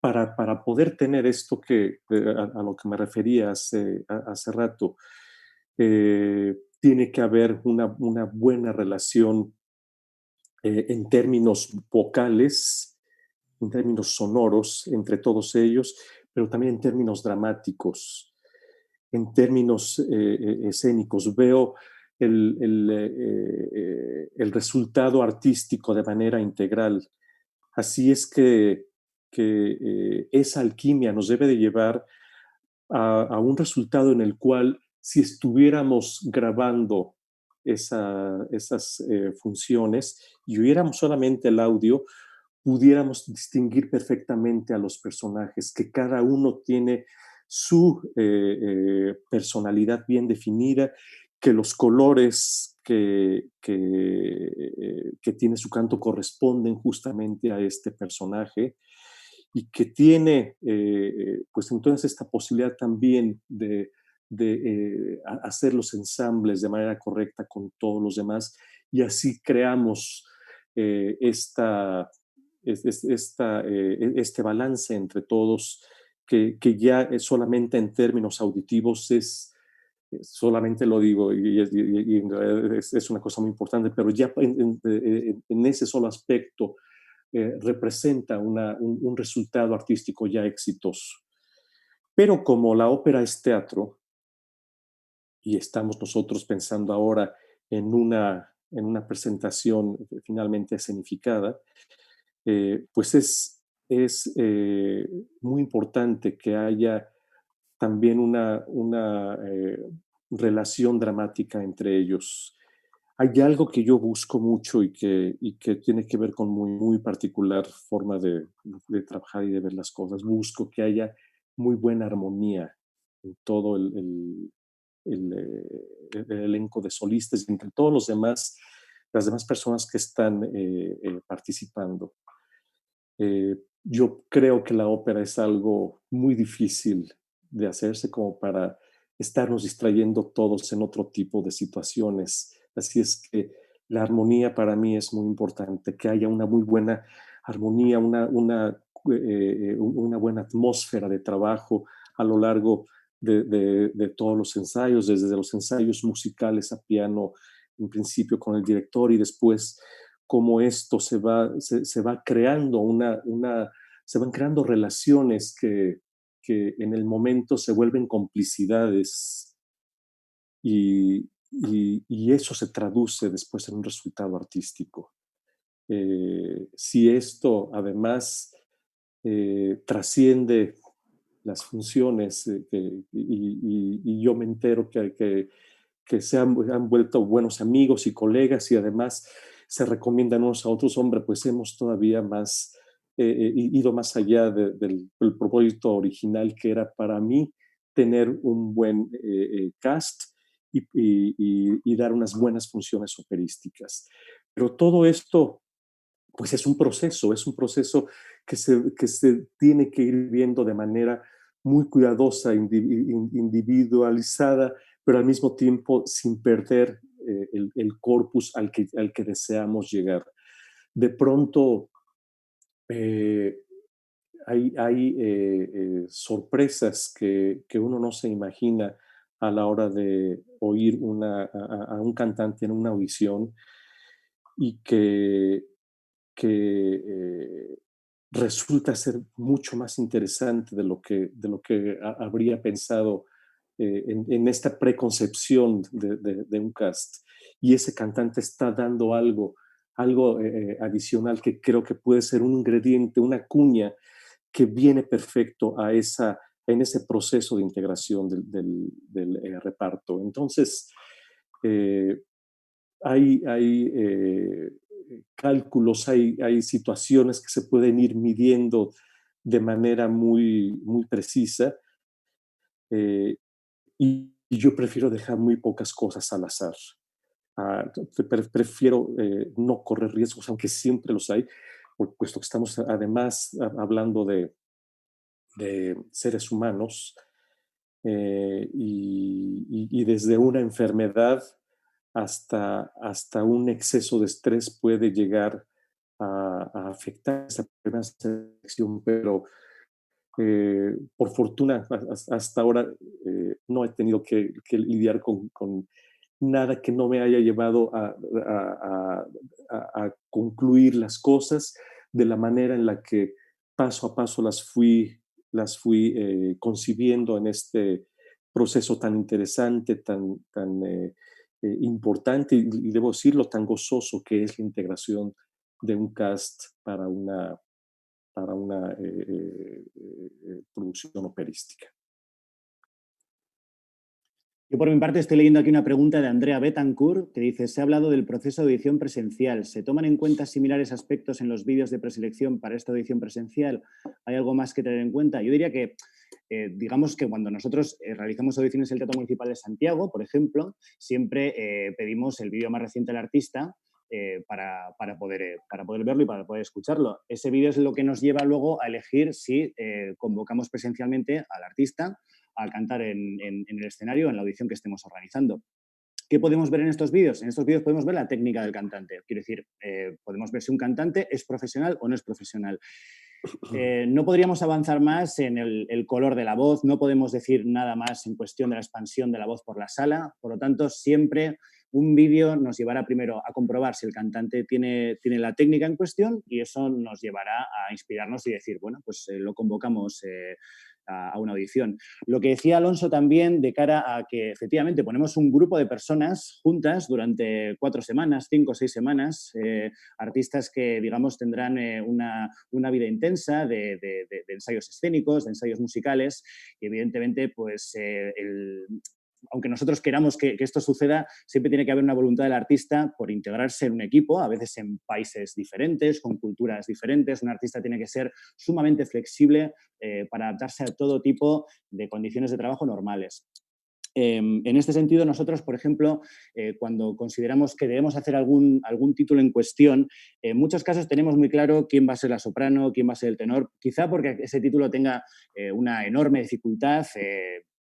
para poder tener esto a lo que me refería hace rato. Tiene que haber una buena relación en términos vocales, en términos sonoros entre todos ellos, pero también en términos dramáticos, en términos escénicos. Veo el resultado artístico de manera integral. Así es que esa alquimia nos debe de llevar a un resultado en el cual, si estuviéramos grabando esas funciones y oyéramos solamente el audio, pudiéramos distinguir perfectamente a los personajes, que cada uno tiene su personalidad bien definida, que los colores que tiene su canto corresponden justamente a este personaje, y que tiene pues entonces esta posibilidad también de hacer los ensambles de manera correcta con todos los demás, y así creamos este balance entre todos, que ya solamente en términos auditivos solamente lo digo, y es una cosa muy importante, pero ya en ese solo aspecto representa un resultado artístico ya exitoso. Pero como la ópera es teatro, y estamos nosotros pensando ahora en una presentación finalmente escenificada, pues es muy importante que haya también una relación dramática entre ellos. Hay algo que yo busco mucho y que tiene que ver con muy particular forma de trabajar y de ver las cosas. Busco que haya muy buena armonía en todo el elenco de solistas y entre todos las demás personas que están participando. Yo creo que la ópera es algo muy difícil de hacerse como para estarnos distrayendo todos en otro tipo de situaciones. Así es que la armonía para mí es muy importante, que haya una muy buena armonía, una buena atmósfera de trabajo a lo largo de todos los ensayos, desde los ensayos musicales a piano, en principio con el director, y después cómo esto se va creando se van creando relaciones que en el momento se vuelven complicidades, y y eso se traduce después en un resultado artístico. Si esto además trasciende las funciones y yo me entero que se han vuelto buenos amigos y colegas y además se recomiendan unos a otros, hombre, pues hemos todavía más ido más allá del propósito original, que era para mí tener un buen cast y dar unas buenas funciones operísticas. Pero todo esto pues es un proceso que se tiene que ir viendo de manera muy cuidadosa, individualizada, pero al mismo tiempo sin perder el corpus al que deseamos llegar. De pronto hay sorpresas que uno no se imagina a la hora de oír a un cantante en una audición y que resulta ser mucho más interesante de lo que habría pensado en esta preconcepción de un cast. Y ese cantante está dando algo adicional que creo que puede ser un ingrediente, una cuña que viene perfecto en ese proceso de integración del reparto. Entonces, hay cálculos, hay situaciones que se pueden ir midiendo de manera muy, muy precisa y yo prefiero dejar muy pocas cosas al azar. Prefiero no correr riesgos, aunque siempre los hay, puesto que estamos además hablando de seres humanos y desde una enfermedad hasta un exceso de estrés puede llegar a afectar esa primera selección, pero por fortuna hasta ahora no he tenido que lidiar con nada que no me haya llevado a concluir las cosas de la manera en la que paso a paso las fui concibiendo en este proceso tan interesante, tan importante y debo decirlo, tan gozoso que es la integración de un cast para una producción operística. Yo por mi parte estoy leyendo aquí una pregunta de Andrea Betancourt que dice: se ha hablado del proceso de audición presencial. ¿Se toman en cuenta similares aspectos en los vídeos de preselección para esta audición presencial? ¿Hay algo más que tener en cuenta? Yo diría que digamos que cuando nosotros realizamos audiciones en el Teatro Municipal de Santiago, por ejemplo, siempre pedimos el vídeo más reciente del artista para poder verlo y para poder escucharlo. Ese vídeo es lo que nos lleva luego a elegir si convocamos presencialmente al artista a cantar en el escenario, en la audición que estemos organizando. ¿Qué podemos ver en estos vídeos? En estos vídeos podemos ver la técnica del cantante. Quiero decir, podemos ver si un cantante es profesional o no es profesional. No podríamos avanzar más en el color de la voz, no podemos decir nada más en cuestión de la expansión de la voz por la sala. Por lo tanto, siempre un vídeo nos llevará primero a comprobar si el cantante tiene la técnica en cuestión y eso nos llevará a inspirarnos y decir, bueno, pues lo convocamos a una audición. Lo que decía Alonso también de cara a que efectivamente ponemos un grupo de personas juntas durante 4 semanas, 5 o 6 semanas, artistas que digamos tendrán una vida intensa de ensayos escénicos, de ensayos musicales y evidentemente pues aunque nosotros queramos que esto suceda, siempre tiene que haber una voluntad del artista por integrarse en un equipo, a veces en países diferentes, con culturas diferentes. Un artista tiene que ser sumamente flexible para adaptarse a todo tipo de condiciones de trabajo normales. En este sentido, nosotros, por ejemplo, cuando consideramos que debemos hacer algún título en cuestión, en muchos casos tenemos muy claro quién va a ser la soprano, quién va a ser el tenor, quizá porque ese título tenga una enorme dificultad.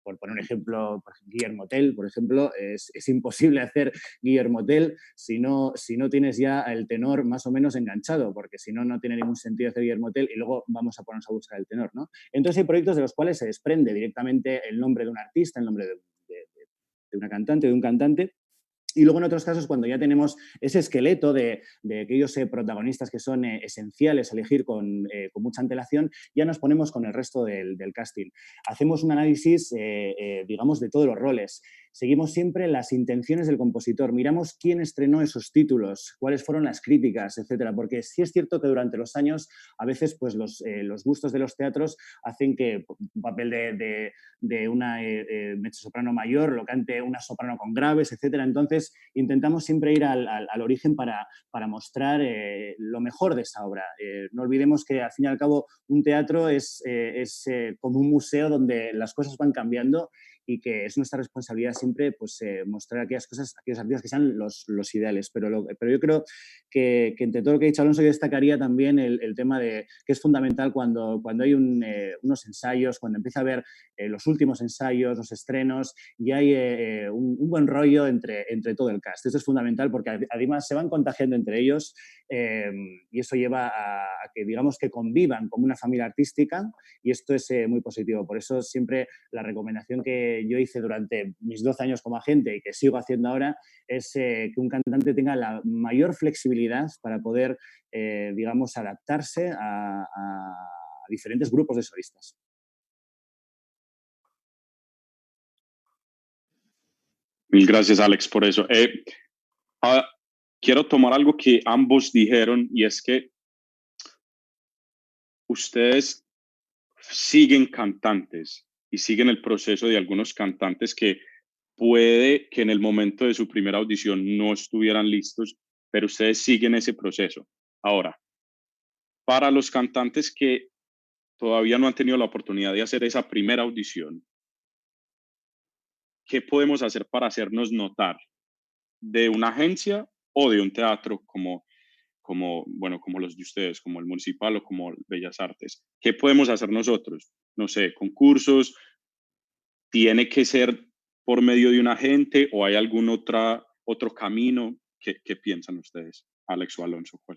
Por poner un ejemplo, Guillermo Tell, por ejemplo, es imposible hacer Guillermo Tell si no tienes ya el tenor más o menos enganchado, porque si no, no tiene ningún sentido hacer Guillermo Tell y luego vamos a ponernos a buscar el tenor, ¿no? Entonces hay proyectos de los cuales se desprende directamente el nombre de un artista, el nombre de una cantante, de un cantante. Y luego en otros casos, cuando ya tenemos ese esqueleto de aquellos protagonistas que son esenciales a elegir con mucha antelación, ya nos ponemos con el resto del casting. Hacemos un análisis, digamos, de todos los roles. seguimos siempre las intenciones del compositor, miramos quién estrenó esos títulos, cuáles fueron las críticas, etcétera, porque sí es cierto que durante los años a veces pues, los gustos de los teatros hacen que un papel de una mezzosoprano mayor lo cante una soprano con graves, etcétera. Entonces intentamos siempre ir al origen para mostrar lo mejor de esa obra. No olvidemos que al fin y al cabo un teatro es como un museo donde las cosas van cambiando y que es nuestra responsabilidad siempre pues, mostrar aquellas cosas, aquellos artistas que sean los ideales. Pero yo creo que entre todo lo que ha dicho Alonso, yo destacaría también el tema de que es fundamental cuando hay unos ensayos, cuando empieza a haber los últimos ensayos, los estrenos, y hay un buen rollo entre todo el cast. Eso es fundamental porque además se van contagiando entre ellos y eso lleva a que, digamos, que convivan como una familia artística, y esto es muy positivo. Por eso siempre la recomendación que yo hice durante mis 12 años como agente y que sigo haciendo ahora es que un cantante tenga la mayor flexibilidad para poder, digamos, adaptarse a diferentes grupos de solistas. Mil gracias, Alex, por eso. Quiero tomar algo que ambos dijeron, y es que ustedes siguen cantantes y siguen el proceso de algunos cantantes que puede que en el momento de su primera audición no estuvieran listos, pero ustedes siguen ese proceso. Ahora, para los cantantes que todavía no han tenido la oportunidad de hacer esa primera audición, ¿qué podemos hacer para hacernos notar de una agencia o de un teatro como los de ustedes, como el Municipal o como Bellas Artes? ¿Qué podemos hacer nosotros? No sé, concursos, ¿tiene que ser por medio de un agente o hay algún otro camino? ¿Qué piensan ustedes, Alex o Alonso? ¿Cuál?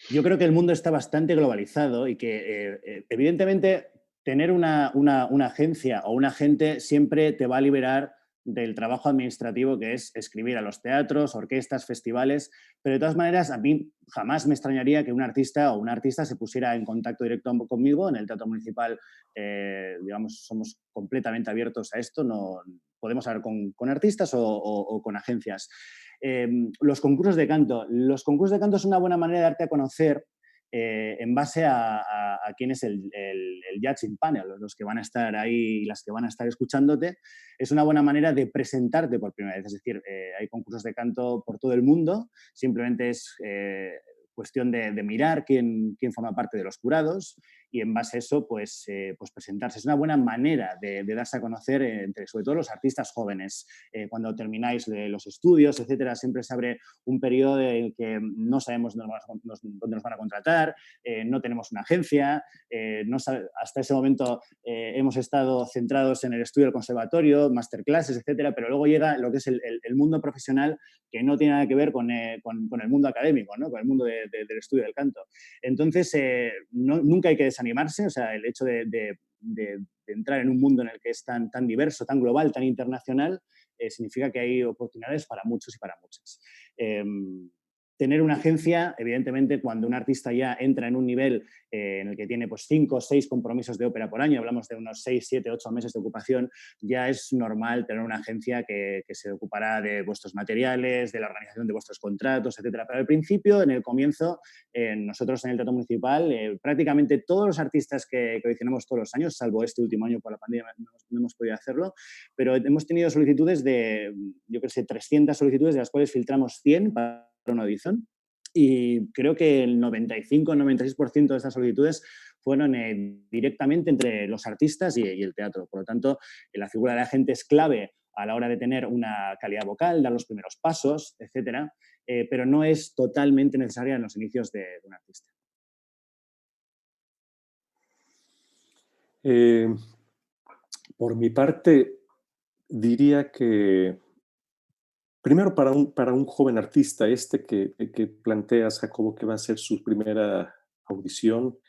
Yo creo que el mundo está bastante globalizado y que evidentemente tener una agencia o un agente siempre te va a liberar del trabajo administrativo que es escribir a los teatros, orquestas, festivales, pero de todas maneras a mí jamás me extrañaría que un artista o una artista se pusiera en contacto directo conmigo. En el Teatro Municipal, digamos, somos completamente abiertos a esto, no podemos hablar con artistas o con agencias. Los concursos de canto. Los concursos de canto es una buena manera de darte a conocer en base a quién es el judging panel, los que van a estar ahí y las que van a estar escuchándote. Es una buena manera de presentarte por primera vez. Es decir, hay concursos de canto por todo el mundo. Simplemente es cuestión de mirar quién forma parte de los jurados y en base a eso pues presentarse. Es una buena manera de darse a conocer entre sobre todo los artistas jóvenes. Cuando termináis los estudios, etcétera, siempre se abre un periodo en el que no sabemos dónde nos van a contratar, no tenemos una agencia, hasta ese momento hemos estado centrados en el estudio del conservatorio, masterclasses, etcétera, pero luego llega lo que es el mundo profesional, que no tiene nada que ver con el mundo académico, ¿no? Con el mundo del estudio del canto. Entonces, nunca hay que desanimarse. O sea, el hecho de entrar en un mundo en el que es tan diverso, tan global, tan internacional, significa que hay oportunidades para muchos y para muchas. Tener una agencia, evidentemente, cuando un artista ya entra en un nivel en el que tiene pues, 5 o 6 compromisos de ópera por año, hablamos de unos 6, 7, 8 meses de ocupación, ya es normal tener una agencia que se ocupará de vuestros materiales, de la organización de vuestros contratos, etcétera. Pero al principio, en el comienzo, nosotros en el Teatro Municipal, prácticamente todos los artistas que audicionamos todos los años, salvo este último año por la pandemia, no hemos podido hacerlo, pero hemos tenido solicitudes de, yo creo que 300 solicitudes, de las cuales filtramos 100 para una audición, y creo que el 95-96% de estas solicitudes fueron directamente entre los artistas y el teatro. Por lo tanto, la figura de agente es clave a la hora de tener una calidad vocal, dar los primeros pasos, etcétera, pero no es totalmente necesaria en los inicios de un artista. Por mi parte, diría que primero, para un joven artista, que planteas, Jacobo, que va a ser su primera audición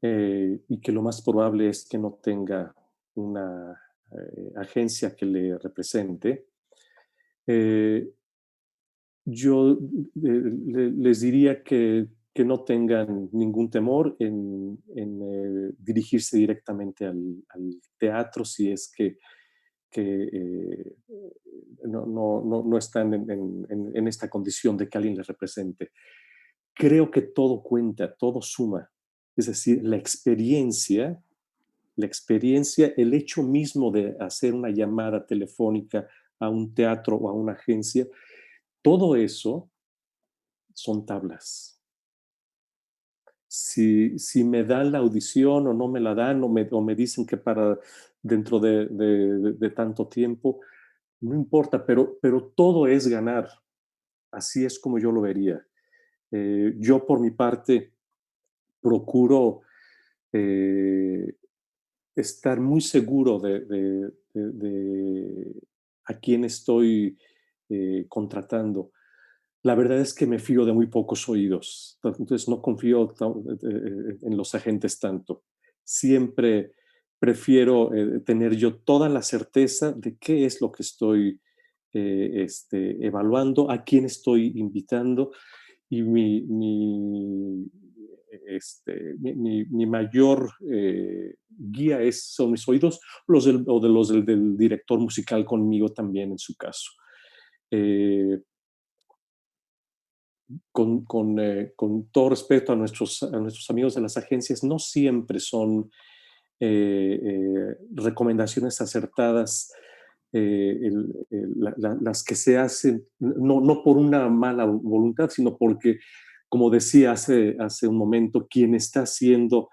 y que lo más probable es que no tenga una agencia que le represente, yo les diría que no tengan ningún temor en dirigirse directamente al teatro si es que no están en esta condición de que alguien les represente. Creo que todo cuenta, todo suma. Es decir, la experiencia, el hecho mismo de hacer una llamada telefónica a un teatro o a una agencia, todo eso son tablas. Si me dan la audición o no me la dan, o me dicen que para dentro de tanto tiempo, no importa, pero todo es ganar. Así es como yo lo vería. Yo por mi parte procuro estar muy seguro de a quién estoy contratando. La verdad es que me fío de muy pocos oídos, entonces no confío en los agentes tanto. Siempre prefiero tener yo toda la certeza de qué es lo que estoy evaluando, a quién estoy invitando, y mi mayor guía son mis oídos, o de los del director musical conmigo también en su caso. Con todo respeto a nuestros amigos de las agencias, no siempre son recomendaciones acertadas las que se hacen, no por una mala voluntad, sino porque, como decía hace un momento, quien está haciendo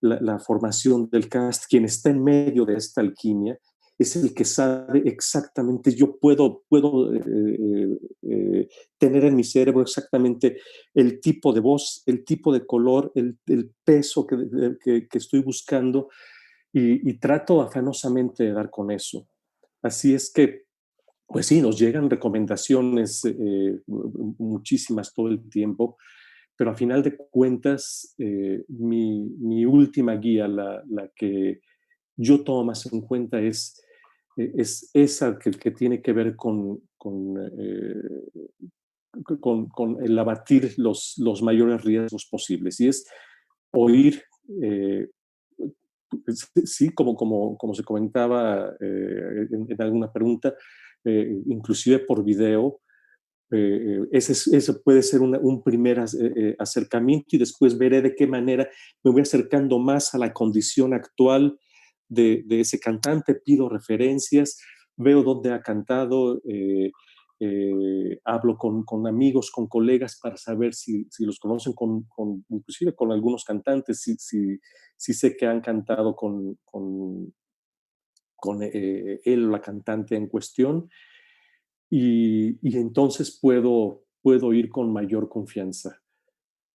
la formación del cast, quien está en medio de esta alquimia, es el que sabe exactamente. Yo puedo tener en mi cerebro exactamente el tipo de voz, el tipo de color, el peso que estoy buscando, y trato afanosamente de dar con eso. Así es que, pues sí, nos llegan recomendaciones muchísimas todo el tiempo, pero a final de cuentas, mi última guía, la que yo tomo más en cuenta, es esa que tiene que ver con el abatir los mayores riesgos posibles, y es oír, sí, como se comentaba en alguna pregunta, inclusive por video. Ese puede ser un primer acercamiento, y después veré de qué manera me voy acercando más a la condición actual de ese cantante. Pido referencias, veo dónde ha cantado, hablo con amigos, con colegas, para saber si los conocen, inclusive con algunos cantantes, si sé que han cantado con él o la cantante en cuestión, y entonces puedo ir con mayor confianza.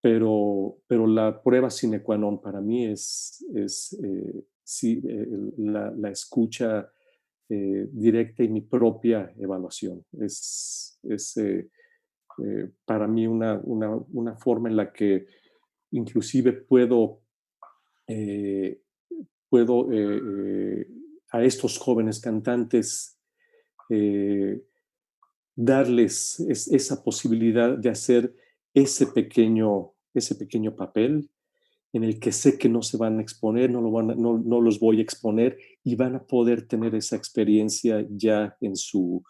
Pero la prueba sine qua non para mí es sí, la escucha directa y mi propia evaluación. Es para mí una forma en la que inclusive puedo a estos jóvenes cantantes darles esa posibilidad de hacer ese pequeño papel en el que sé que no se van a exponer, no los voy a exponer, y van a poder tener esa experiencia ya en su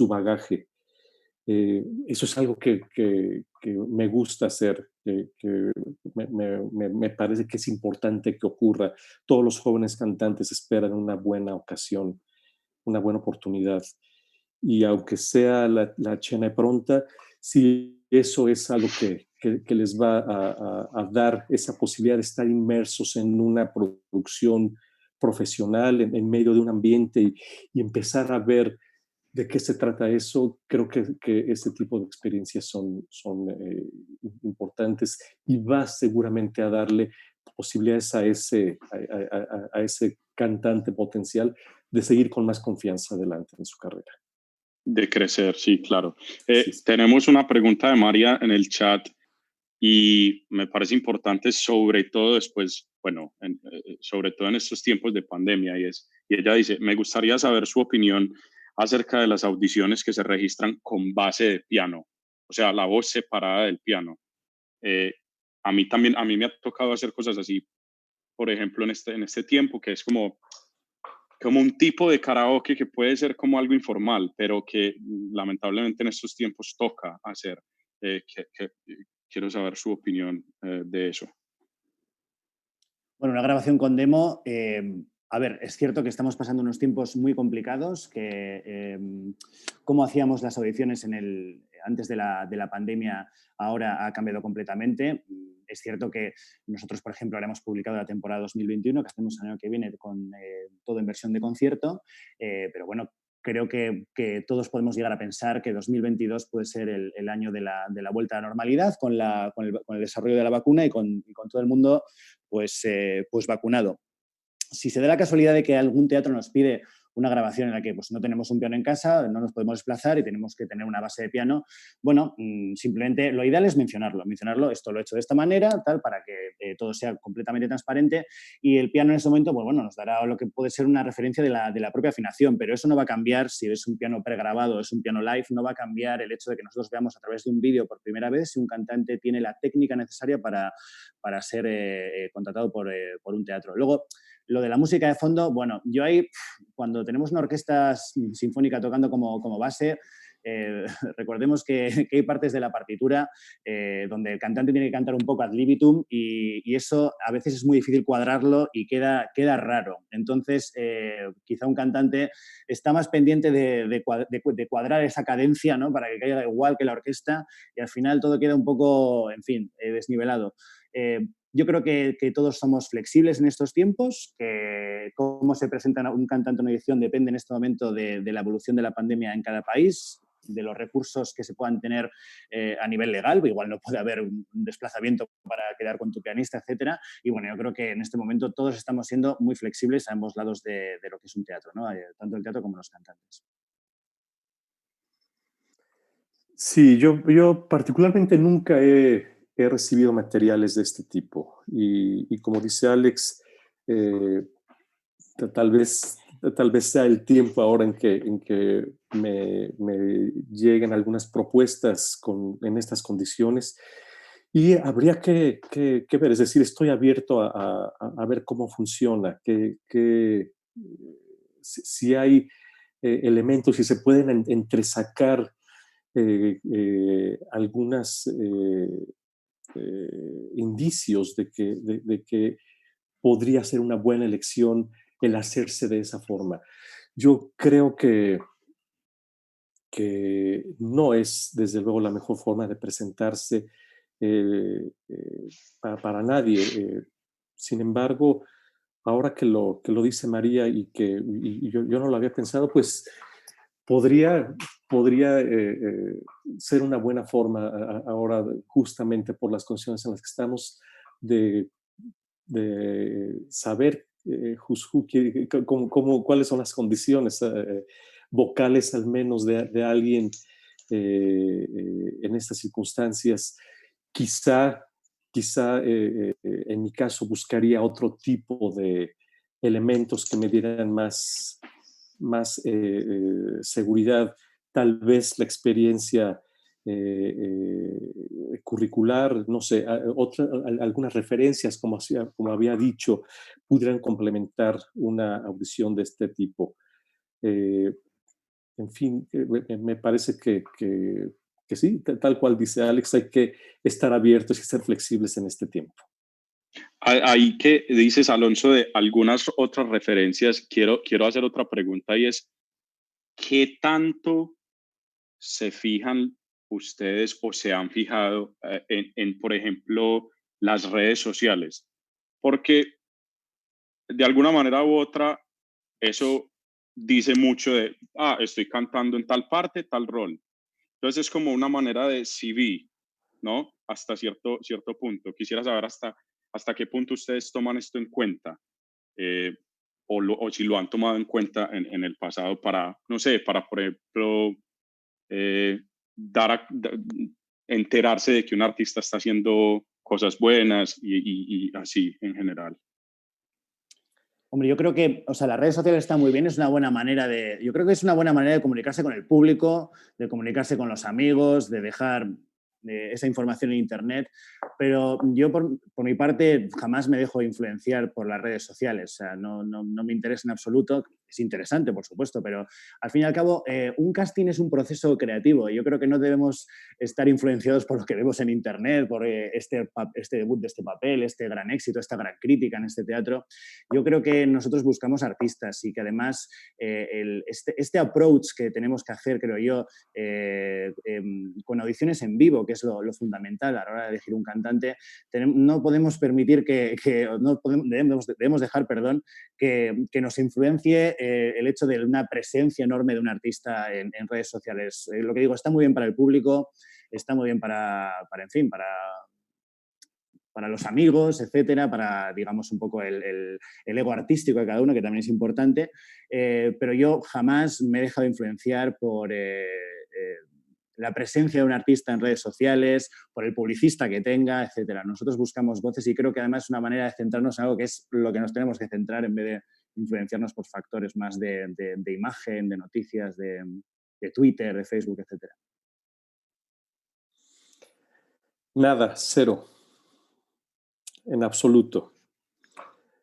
bagaje. Eso es algo que me gusta hacer, que me parece que es importante que ocurra. Todos los jóvenes cantantes esperan una buena ocasión, una buena oportunidad. Y aunque sea la cena pronta, sí, eso es algo que les va a dar esa posibilidad de estar inmersos en una producción profesional, en medio de un ambiente, y empezar a ver de qué se trata eso. Creo que ese tipo de experiencias son importantes, y va seguramente a darle posibilidades a ese cantante potencial de seguir con más confianza adelante en su carrera. De crecer, sí, claro. Tenemos una pregunta de María en el chat, y me parece importante, sobre todo después, bueno, sobre todo en estos tiempos de pandemia, y ella dice: me gustaría saber su opinión acerca de las audiciones que se registran con base de piano, o sea, la voz separada del piano. A mí me ha tocado hacer cosas así, por ejemplo, en este tiempo, que es como como un tipo de karaoke que puede ser como algo informal, pero que lamentablemente en estos tiempos toca hacer. Quiero saber su opinión de eso. Bueno, una grabación con demo, a ver, es cierto que estamos pasando unos tiempos muy complicados, que cómo hacíamos las audiciones antes de la pandemia ahora ha cambiado completamente. Es cierto que nosotros, por ejemplo, ahora hemos publicado la temporada 2021, que hacemos el año que viene con todo en versión de concierto, pero bueno, creo que todos podemos llegar a pensar que 2022 puede ser el año de la vuelta a la normalidad con el desarrollo de la vacuna y con todo el mundo pues vacunado. Si se da la casualidad de que algún teatro nos pide una grabación en la que pues, no tenemos un piano en casa, no nos podemos desplazar y tenemos que tener una base de piano, bueno, simplemente lo ideal es mencionarlo, esto lo he hecho de esta manera, tal, para que todo sea completamente transparente, y el piano en ese momento, pues bueno, nos dará lo que puede ser una referencia de la propia afinación, pero eso no va a cambiar si es un piano pregrabado, es un piano live, no va a cambiar el hecho de que nosotros veamos a través de un vídeo por primera vez si un cantante tiene la técnica necesaria para ser contratado por un teatro. Luego, lo de la música de fondo, bueno, yo ahí, cuando tenemos una orquesta sinfónica tocando como base, recordemos que hay partes de la partitura donde el cantante tiene que cantar un poco ad libitum y eso a veces es muy difícil cuadrarlo y queda raro. Entonces, quizá un cantante está más pendiente de cuadrar esa cadencia, ¿no? Para que caiga igual que la orquesta y al final todo queda un poco, en fin, desnivelado. Yo creo que todos somos flexibles en estos tiempos, que cómo se presenta un cantante en una edición depende en este momento de la evolución de la pandemia en cada país, de los recursos que se puedan tener a nivel legal, igual no puede haber un desplazamiento para quedar con tu pianista, etcétera. Y bueno, yo creo que en este momento todos estamos siendo muy flexibles a ambos lados de lo que es un teatro, ¿no? Tanto el teatro como los cantantes. Sí, yo particularmente nunca he recibido materiales de este tipo y como dice Alex, tal vez sea el tiempo ahora en que me lleguen algunas propuestas en estas condiciones y habría que ver, es decir, estoy abierto a ver cómo funciona, si hay elementos, si se pueden entresacar algunos indicios de que podría ser una buena elección el hacerse de esa forma. Yo creo que no es, desde luego, la mejor forma de presentarse para nadie. Sin embargo, ahora que lo dice María y yo no lo había pensado, pues podría ser una buena forma ahora, justamente por las condiciones en las que estamos, de saber cuáles son las condiciones vocales, al menos, de alguien en estas circunstancias. Quizá en mi caso buscaría otro tipo de elementos que me dieran más seguridad, tal vez la experiencia curricular, no sé, algunas referencias, como había dicho, pudieran complementar una audición de este tipo. En fin, me parece que sí, tal cual dice Alex, hay que estar abiertos y ser flexibles en este tiempo. Ahí que dices, Alonso, de algunas otras referencias, quiero hacer otra pregunta y es, ¿qué tanto se fijan ustedes o se han fijado en, por ejemplo, las redes sociales? Porque de alguna manera u otra, eso dice mucho de, estoy cantando en tal parte, tal rol. Entonces es como una manera de CV, ¿no? Hasta cierto punto. Quisiera saber hasta qué punto ustedes toman esto en cuenta, o si lo han tomado en cuenta en el pasado para, no sé, para, por ejemplo, enterarse de que un artista está haciendo cosas buenas y así en general. Hombre, yo creo que, o sea, las redes sociales están muy bien, es una buena manera yo creo que es una buena manera de comunicarse con el público, de comunicarse con los amigos, de dejar esa información en Internet, pero yo por mi parte jamás me dejo influenciar por las redes sociales, o sea, no me interesa en absoluto. Es interesante, por supuesto, pero al fin y al cabo un casting es un proceso creativo y yo creo que no debemos estar influenciados por lo que vemos en Internet, por este debut de este papel, este gran éxito, esta gran crítica en este teatro. Yo creo que nosotros buscamos artistas y que además este approach que tenemos que hacer, creo yo, con audiciones en vivo, que es lo fundamental a la hora de elegir un cantante, no podemos permitir debemos dejar, perdón, que nos influencie el hecho de una presencia enorme de un artista en redes sociales. Lo que digo, está muy bien para el público, está muy bien para los amigos, etcétera, para, digamos, un poco el ego artístico de cada uno, que también es importante, pero yo jamás me he dejado influenciar por la presencia de un artista en redes sociales, por el publicista que tenga, etcétera. Nosotros buscamos voces y creo que además es una manera de centrarnos en algo que es lo que nos tenemos que centrar en vez de influenciarnos por factores más de imagen, de noticias, de Twitter, de Facebook, etcétera. Nada, cero. En absoluto.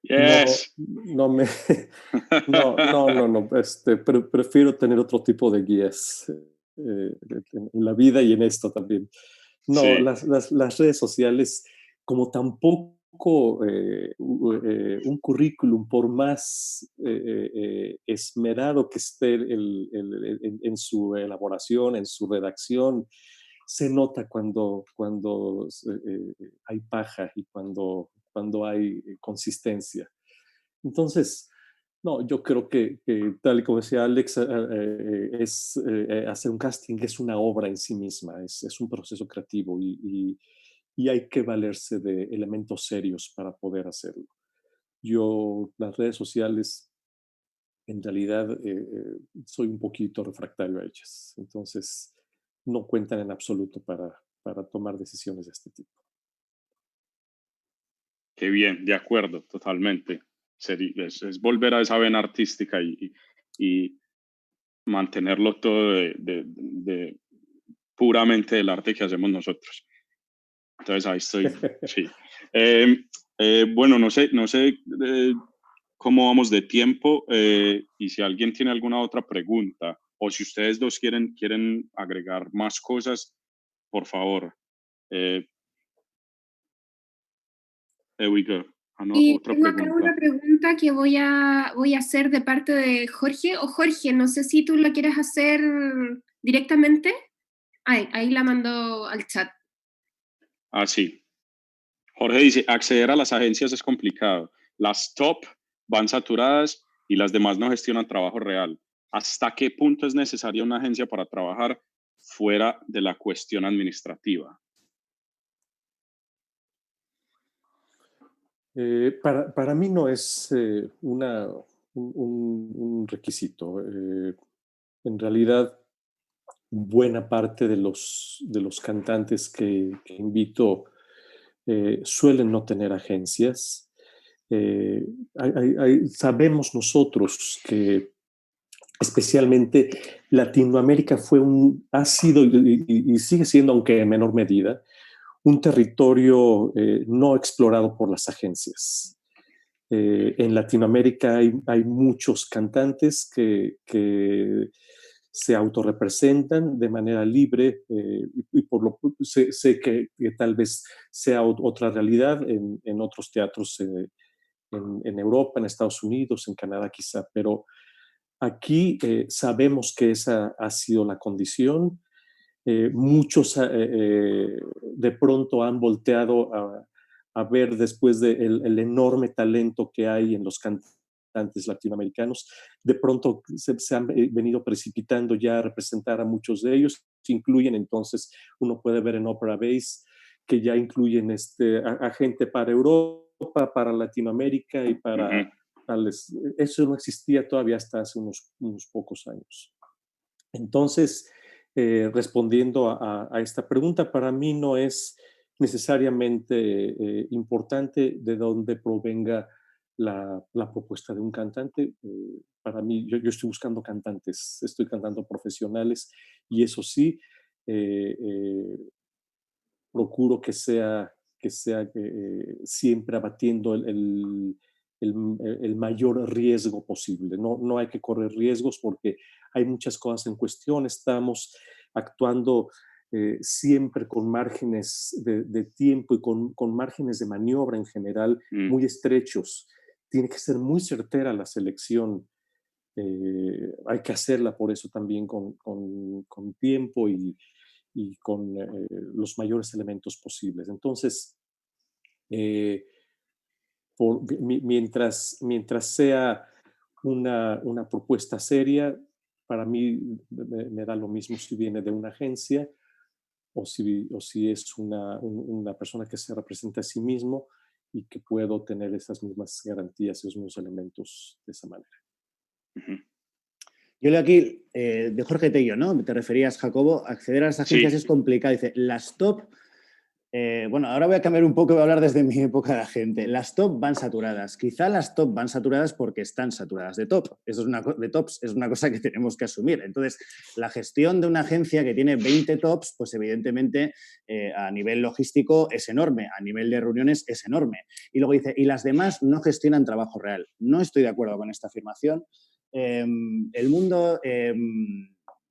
Yes. No, prefiero tener otro tipo de guías en la vida y en esto también. No, Sí. las redes sociales, como tampoco un currículum, por más esmerado que esté en su elaboración, en su redacción, se nota cuando hay paja y cuando hay consistencia. Entonces, no, yo creo que tal y como decía Alex, hacer un casting es una obra en sí misma, es un proceso creativo y hay que valerse de elementos serios para poder hacerlo. Las redes sociales, en realidad, soy un poquito refractario a ellas. Entonces, no cuentan en absoluto para tomar decisiones de este tipo. Qué bien, de acuerdo, totalmente. Es volver a esa vena artística y mantenerlo todo de puramente del arte que hacemos nosotros. Entonces ahí estoy, sí. Bueno, no sé cómo vamos de tiempo y si alguien tiene alguna otra pregunta o si ustedes dos quieren agregar más cosas, por favor. There we go. Y Otra tengo acá pregunta. una pregunta que voy a hacer de parte de Jorge. O Jorge, no sé si tú la quieres hacer directamente. Ahí la mando al chat. Ah, sí. Jorge dice, acceder a las agencias es complicado. Las top van saturadas y las demás no gestionan trabajo real. ¿Hasta qué punto es necesaria una agencia para trabajar fuera de la cuestión administrativa? Para mí no es un requisito. En realidad, buena parte de los cantantes que invito suelen no tener agencias. Sabemos nosotros que especialmente Latinoamérica ha sido y sigue siendo, aunque en menor medida, un territorio no explorado por las agencias. En Latinoamérica hay muchos cantantes que se autorrepresentan de manera libre y sé que tal vez sea otra realidad en otros teatros en Europa, en Estados Unidos, en Canadá quizá, pero aquí sabemos que esa ha sido la condición. Muchos de pronto han volteado a ver después del enorme talento que hay en los cantantes latinoamericanos, de pronto se han venido precipitando ya a representar a muchos de ellos, que incluyen entonces, uno puede ver en Opera Base, que ya incluyen a gente para Europa, para Latinoamérica y para tales. Eso no existía todavía hasta hace unos pocos años. Entonces, respondiendo a esta pregunta, para mí no es necesariamente importante de dónde provenga la propuesta de un cantante. Para mí, yo estoy buscando cantantes, estoy cantando profesionales y eso sí, procuro que sea siempre abatiendo el mayor riesgo posible. No hay que correr riesgos porque hay muchas cosas en cuestión. Estamos actuando siempre con márgenes de tiempo y con márgenes de maniobra en general muy estrechos. Tiene que ser muy certera la selección. Hay que hacerla por eso también con tiempo y con los mayores elementos posibles. Entonces, mientras sea una propuesta seria, para mí me da lo mismo si viene de una agencia o si es una persona que se representa a sí mismo y que puedo tener esas mismas garantías, esos mismos elementos de esa manera. Yo leo aquí de Jorge Tello, ¿no? Te referías, Jacobo, acceder a las agencias es complicado. Dice, las top, bueno, ahora voy a cambiar un poco y voy a hablar desde mi época de agente. Las top van saturadas. Quizá las top van saturadas porque están saturadas de top. Eso es de tops, es una cosa que tenemos que asumir. Entonces, la gestión de una agencia que tiene 20 tops, pues evidentemente a nivel logístico es enorme, a nivel de reuniones es enorme. Y luego dice, y las demás no gestionan trabajo real. No estoy de acuerdo con esta afirmación. El mundo,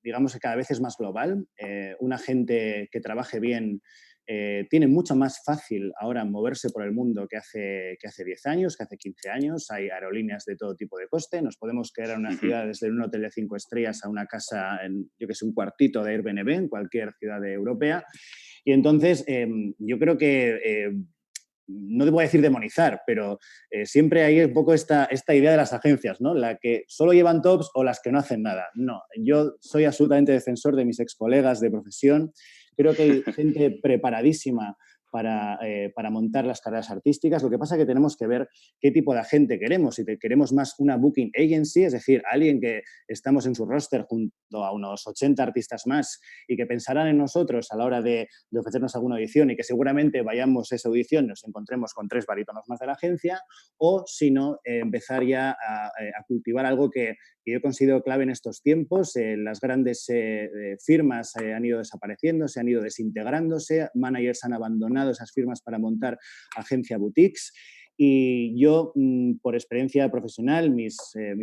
digamos que cada vez es más global. Una gente que trabaje bien tiene mucho más fácil ahora moverse por el mundo que hace 10 años, que hace 15 años. Hay aerolíneas de todo tipo de coste. Nos podemos quedar en una ciudad desde un hotel de 5 estrellas a una casa, yo que sé, un cuartito de Airbnb en cualquier ciudad europea. Y entonces yo creo que no te voy a decir demonizar, pero siempre hay un poco esta idea de las agencias, ¿no? La que solo llevan tops o las que no hacen nada. No, yo soy absolutamente defensor de mis excolegas de profesión. Creo que hay gente preparadísima para montar las carreras artísticas. Lo que pasa es que tenemos que ver qué tipo de agente queremos. Si queremos más una booking agency, es decir, alguien que estamos en su roster junto a unos 80 artistas más y que pensarán en nosotros a la hora de ofrecernos alguna audición y que seguramente vayamos a esa audición y nos encontremos con 3 barítonos más de la agencia, o si no, empezar ya a cultivar algo que yo considero clave en estos tiempos. Las grandes firmas han ido desapareciendo, se han ido desintegrándose, managers han abandonado esas firmas para montar agencia boutiques. Y yo, por experiencia profesional, mis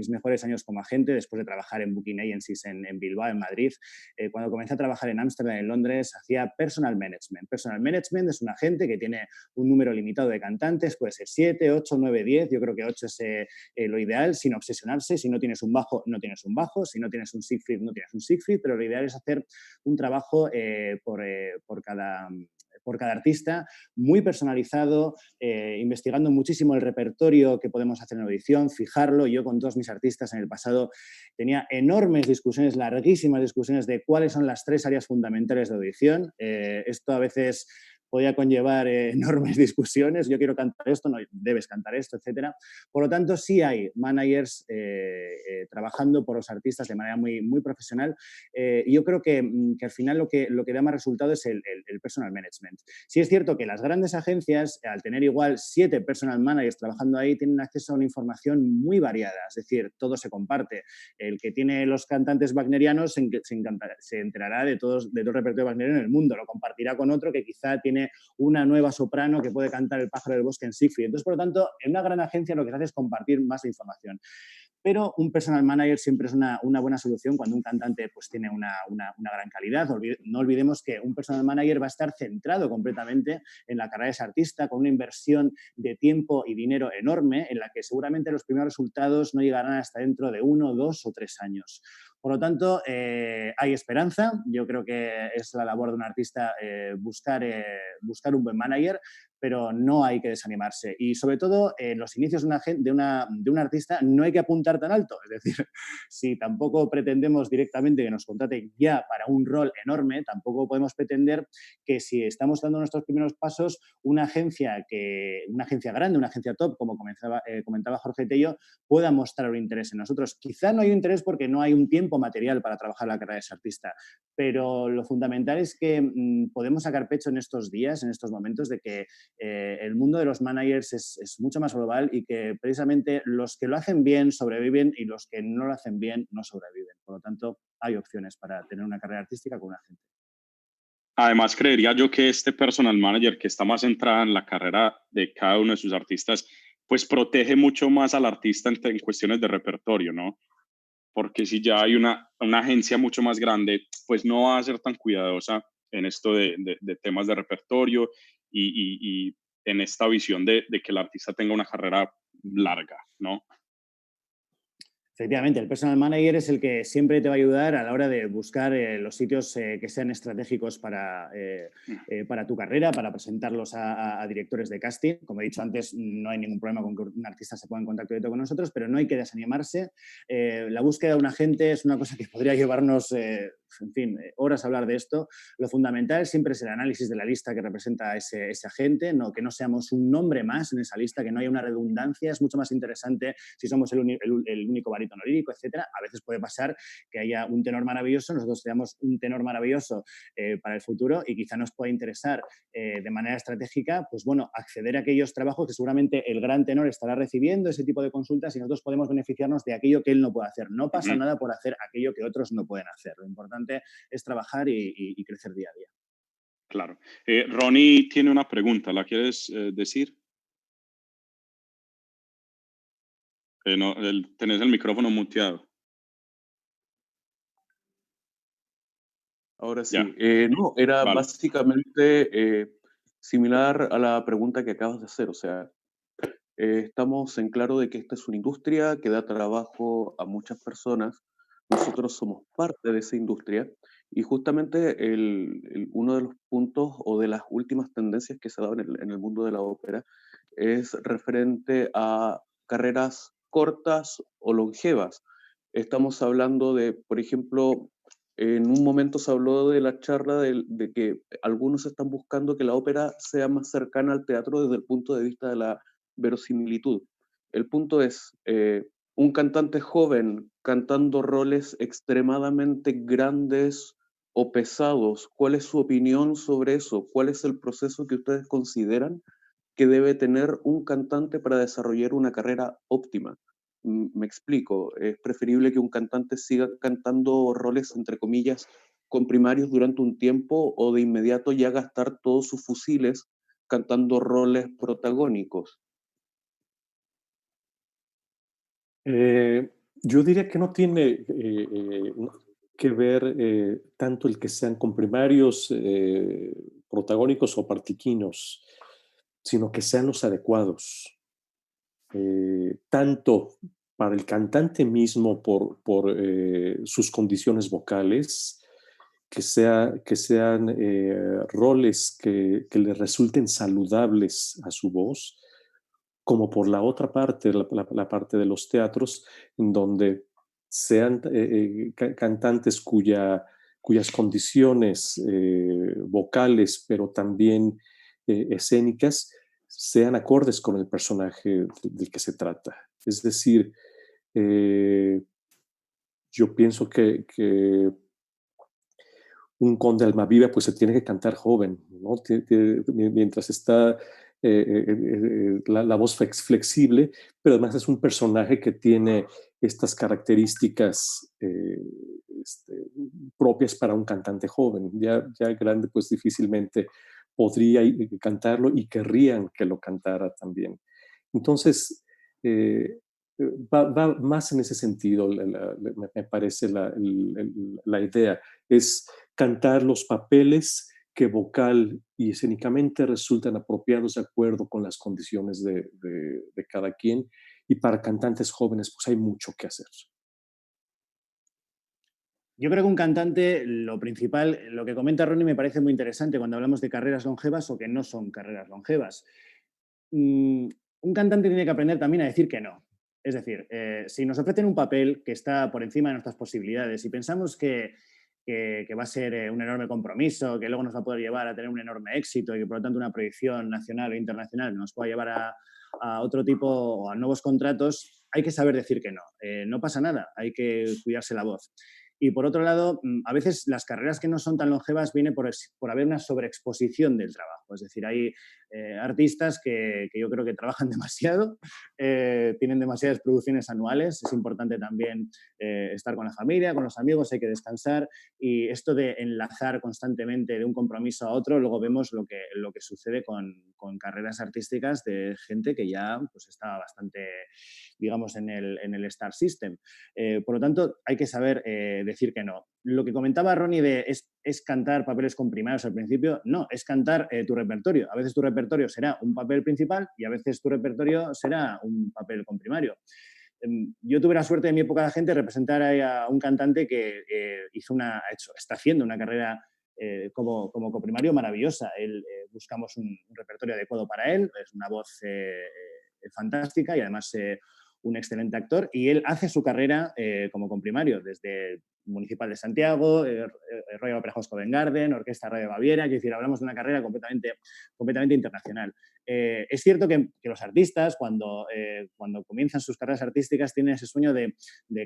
mejores años como agente, después de trabajar en booking agencies en Bilbao, en Madrid, cuando comencé a trabajar en Ámsterdam, en Londres, hacía personal management. Personal management es un agente que tiene un número limitado de cantantes, puede ser 7, 8, 9, 10. Yo creo que 8 es lo ideal, sin obsesionarse. Si no tienes un bajo, no tienes un bajo. Si no tienes un Siegfried, no tienes un Siegfried. Pero lo ideal es hacer un trabajo por cada artista, muy personalizado, investigando muchísimo el repertorio que podemos hacer en audición, fijarlo. Yo con todos mis artistas en el pasado tenía enormes discusiones, larguísimas discusiones de cuáles son las 3 áreas fundamentales de audición. Esto a veces podía conllevar enormes discusiones. Yo quiero cantar esto, no debes cantar esto, etc. Por lo tanto, sí hay managers trabajando por los artistas de manera muy, muy profesional. Y yo creo que al final lo que da más resultado es el personal management. Sí es cierto que las grandes agencias, al tener igual 7 personal managers trabajando ahí, tienen acceso a una información muy variada. Es decir, todo se comparte. El que tiene los cantantes wagnerianos se enterará de todo el repertorio wagneriano en el mundo. Lo compartirá con otro que quizá tiene una nueva soprano que puede cantar El pájaro del bosque en Siegfried. Entonces, por lo tanto, en una gran agencia lo que se hace es compartir más información. Pero un personal manager siempre es una buena solución cuando un cantante pues, tiene una gran calidad. No olvidemos que un personal manager va a estar centrado completamente en la carrera de ese artista, con una inversión de tiempo y dinero enorme, en la que seguramente los primeros resultados no llegarán hasta dentro de 1, 2 o 3 años. Por lo tanto, hay esperanza. Yo creo que es la labor de un artista buscar un buen manager, pero no hay que desanimarse. Y sobre todo, en los inicios de un artista no hay que apuntar tan alto. Es decir, si tampoco pretendemos directamente que nos contraten ya para un rol enorme, tampoco podemos pretender que si estamos dando nuestros primeros pasos, una agencia grande, una agencia top, como comentaba Jorge Tello, pueda mostrar un interés en nosotros. Quizá no hay un interés porque no hay un tiempo material para trabajar la carrera de ese artista, pero lo fundamental es que podemos sacar pecho en estos días, en estos momentos, de que el mundo de los managers es mucho más global y que precisamente los que lo hacen bien sobreviven y los que no lo hacen bien no sobreviven. Por lo tanto, hay opciones para tener una carrera artística con una agente. Además, creería yo que este personal manager que está más centrada en la carrera de cada uno de sus artistas, pues protege mucho más al artista en cuestiones de repertorio, ¿no? Porque si ya hay una agencia mucho más grande, pues no va a ser tan cuidadosa en esto de temas de repertorio y en esta visión de que el artista tenga una carrera larga, ¿no? Efectivamente, el personal manager es el que siempre te va a ayudar a la hora de buscar los sitios que sean estratégicos para tu carrera, para presentarlos a directores de casting. Como he dicho antes, no hay ningún problema con que un artista se ponga en contacto directo con nosotros, pero no hay que desanimarse. La búsqueda de un agente es una cosa que podría llevarnos, en fin, horas a hablar de esto. Lo fundamental siempre es el análisis de la lista que representa a ese agente, no, que no seamos un nombre más en esa lista, que no haya una redundancia. Es mucho más interesante si somos el único barítono lírico, etcétera. A veces puede pasar que haya un tenor maravilloso, nosotros seamos un tenor maravilloso para el futuro y quizá nos pueda interesar de manera estratégica, pues bueno, acceder a aquellos trabajos que seguramente el gran tenor estará recibiendo, ese tipo de consultas, y nosotros podemos beneficiarnos de aquello que él no puede hacer. No pasa nada por hacer aquello que otros no pueden hacer. Lo importante es trabajar y crecer día a día. Claro. Ronnie tiene una pregunta, ¿la quieres decir? No, tenés el micrófono muteado. Ahora sí. No, era básicamente similar a la pregunta que acabas de hacer. O sea, estamos en claro de que esta es una industria que da trabajo a muchas personas. Nosotros somos parte de esa industria y justamente uno de los puntos o de las últimas tendencias que se ha dado en el mundo de la ópera es referente a carreras cortas o longevas. Estamos hablando de, por ejemplo, en un momento se habló de la charla de que algunos están buscando que la ópera sea más cercana al teatro desde el punto de vista de la verosimilitud. El punto es, un cantante joven cantando roles extremadamente grandes o pesados, ¿cuál es su opinión sobre eso? ¿Cuál es el proceso que ustedes consideran que debe tener un cantante para desarrollar una carrera óptima? Me explico, es preferible que un cantante siga cantando roles, entre comillas, comprimarios durante un tiempo o de inmediato ya gastar todos sus fusiles cantando roles protagónicos. Yo diría que no tiene que ver tanto el que sean comprimarios, protagónicos o partiquinos, sino que sean los adecuados. Tanto para el cantante mismo por sus condiciones vocales, que sean roles que le resulten saludables a su voz, como por la otra parte, la parte de los teatros, en donde sean cantantes cuyas condiciones vocales, pero también escénicas, sean acordes con el personaje del que se trata. Es decir, yo pienso que un conde Almaviva pues se tiene que cantar joven, ¿no? Mientras está la voz flexible, pero además es un personaje que tiene estas características propias para un cantante joven. Ya grande pues difícilmente podría cantarlo y querrían que lo cantara también. Entonces, va más en ese sentido, me parece la idea, es cantar los papeles que vocal y escénicamente resultan apropiados de acuerdo con las condiciones de cada quien, y para cantantes jóvenes pues hay mucho que hacer. Yo creo que un cantante, lo principal, lo que comenta Ronnie me parece muy interesante cuando hablamos de carreras longevas o que no son carreras longevas. Un cantante tiene que aprender también a decir que no. Es decir, si nos ofrecen un papel que está por encima de nuestras posibilidades y pensamos que va a ser un enorme compromiso, que luego nos va a poder llevar a tener un enorme éxito y que por lo tanto una proyección nacional o internacional nos pueda llevar a otro tipo o a nuevos contratos, hay que saber decir que no. No pasa nada, hay que cuidarse la voz. Y por otro lado, a veces las carreras que no son tan longevas viene por haber una sobreexposición del trabajo. Es decir, hay artistas que yo creo que trabajan demasiado, tienen demasiadas producciones anuales, es importante también estar con la familia, con los amigos, hay que descansar, y esto de enlazar constantemente de un compromiso a otro, luego vemos lo que sucede con carreras artísticas de gente que ya pues, está bastante, digamos, en el Star System. Por lo tanto, hay que saber decir que no. Lo que comentaba Ronnie de es cantar papeles con primarios al principio, no, es cantar tu repertorio. A veces tu repertorio será un papel principal y a veces tu repertorio será un papel con primario. Yo tuve la suerte en mi época de agente de representar a un cantante que está haciendo una carrera como coprimario maravillosa. Buscamos un repertorio adecuado para él, es una voz fantástica y además un excelente actor, y él hace su carrera como comprimario desde Municipal de Santiago, Royal Opera House Covent Garden, Orquesta Radio Baviera, es decir, hablamos de una carrera completamente internacional. Es cierto que los artistas, cuando comienzan sus carreras artísticas, tienen ese sueño de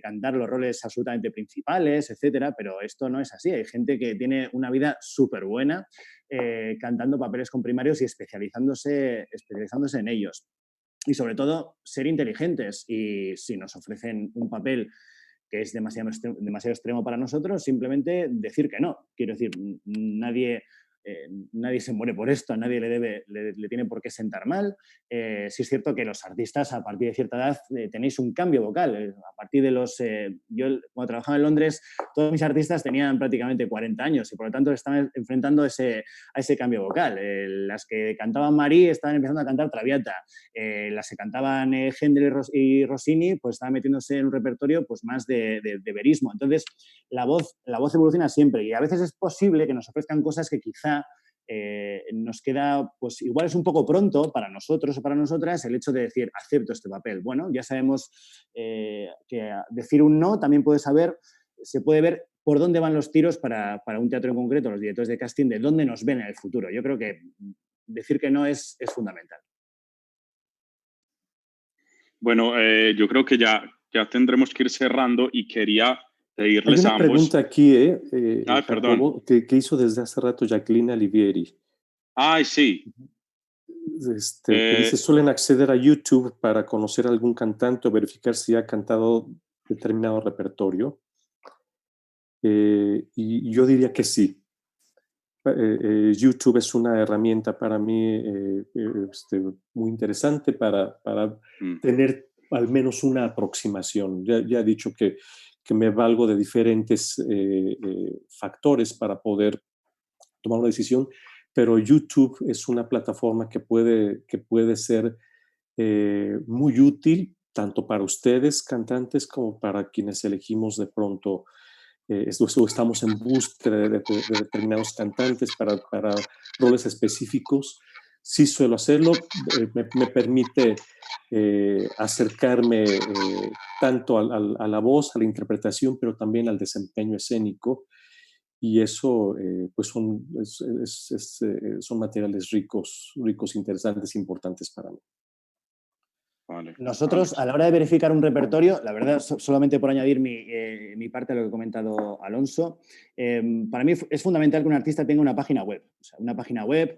cantar los roles absolutamente principales, etcétera, pero esto no es así. Hay gente que tiene una vida súper buena cantando papeles comprimarios y especializándose en ellos. Y sobre todo, ser inteligentes, y si nos ofrecen un papel que es demasiado extremo para nosotros, simplemente decir que no. Quiero decir, nadie se muere por esto, a nadie le tiene por qué sentar mal. Sí es cierto que los artistas a partir de cierta edad tenéis un cambio vocal. A partir de yo cuando trabajaba en Londres, todos mis artistas tenían prácticamente 40 años y por lo tanto estaban enfrentando a ese cambio vocal. Las que cantaban Marie estaban empezando a cantar Traviata. Las que cantaban Händel y Rossini pues estaban metiéndose en un repertorio pues más de verismo. Entonces la voz evoluciona siempre y a veces es posible que nos ofrezcan cosas que quizá nos queda, pues igual es un poco pronto para nosotros o para nosotras el hecho de decir, acepto este papel. Bueno, ya sabemos que decir un no también se puede ver por dónde van los tiros para un teatro en concreto, los directores de casting, de dónde nos ven en el futuro. Yo creo que decir que no es fundamental. Bueno, yo creo que ya tendremos que ir cerrando y quería pedirles Hay una a ambos... pregunta aquí, perdón. que hizo desde hace rato Jacqueline Alivieri. Ay, sí. Que dice, ¿suelen acceder a YouTube para conocer a algún cantante o verificar si ha cantado determinado repertorio? Y yo diría que sí. YouTube es una herramienta para mí muy interesante para tener al menos una aproximación. Ya he dicho que me valgo de diferentes factores para poder tomar una decisión, pero YouTube es una plataforma que puede ser muy útil tanto para ustedes, cantantes, como para quienes elegimos de pronto estamos en búsqueda de determinados cantantes para roles específicos. Sí suelo hacerlo, me permite acercarme tanto a la voz, a la interpretación, pero también al desempeño escénico. Y eso pues son materiales ricos, interesantes, importantes para mí. Vale, nosotros, a la hora de verificar un repertorio, la verdad, solamente por añadir mi parte a lo que ha comentado Alonso, para mí es fundamental que un artista tenga una página web. O sea, una página web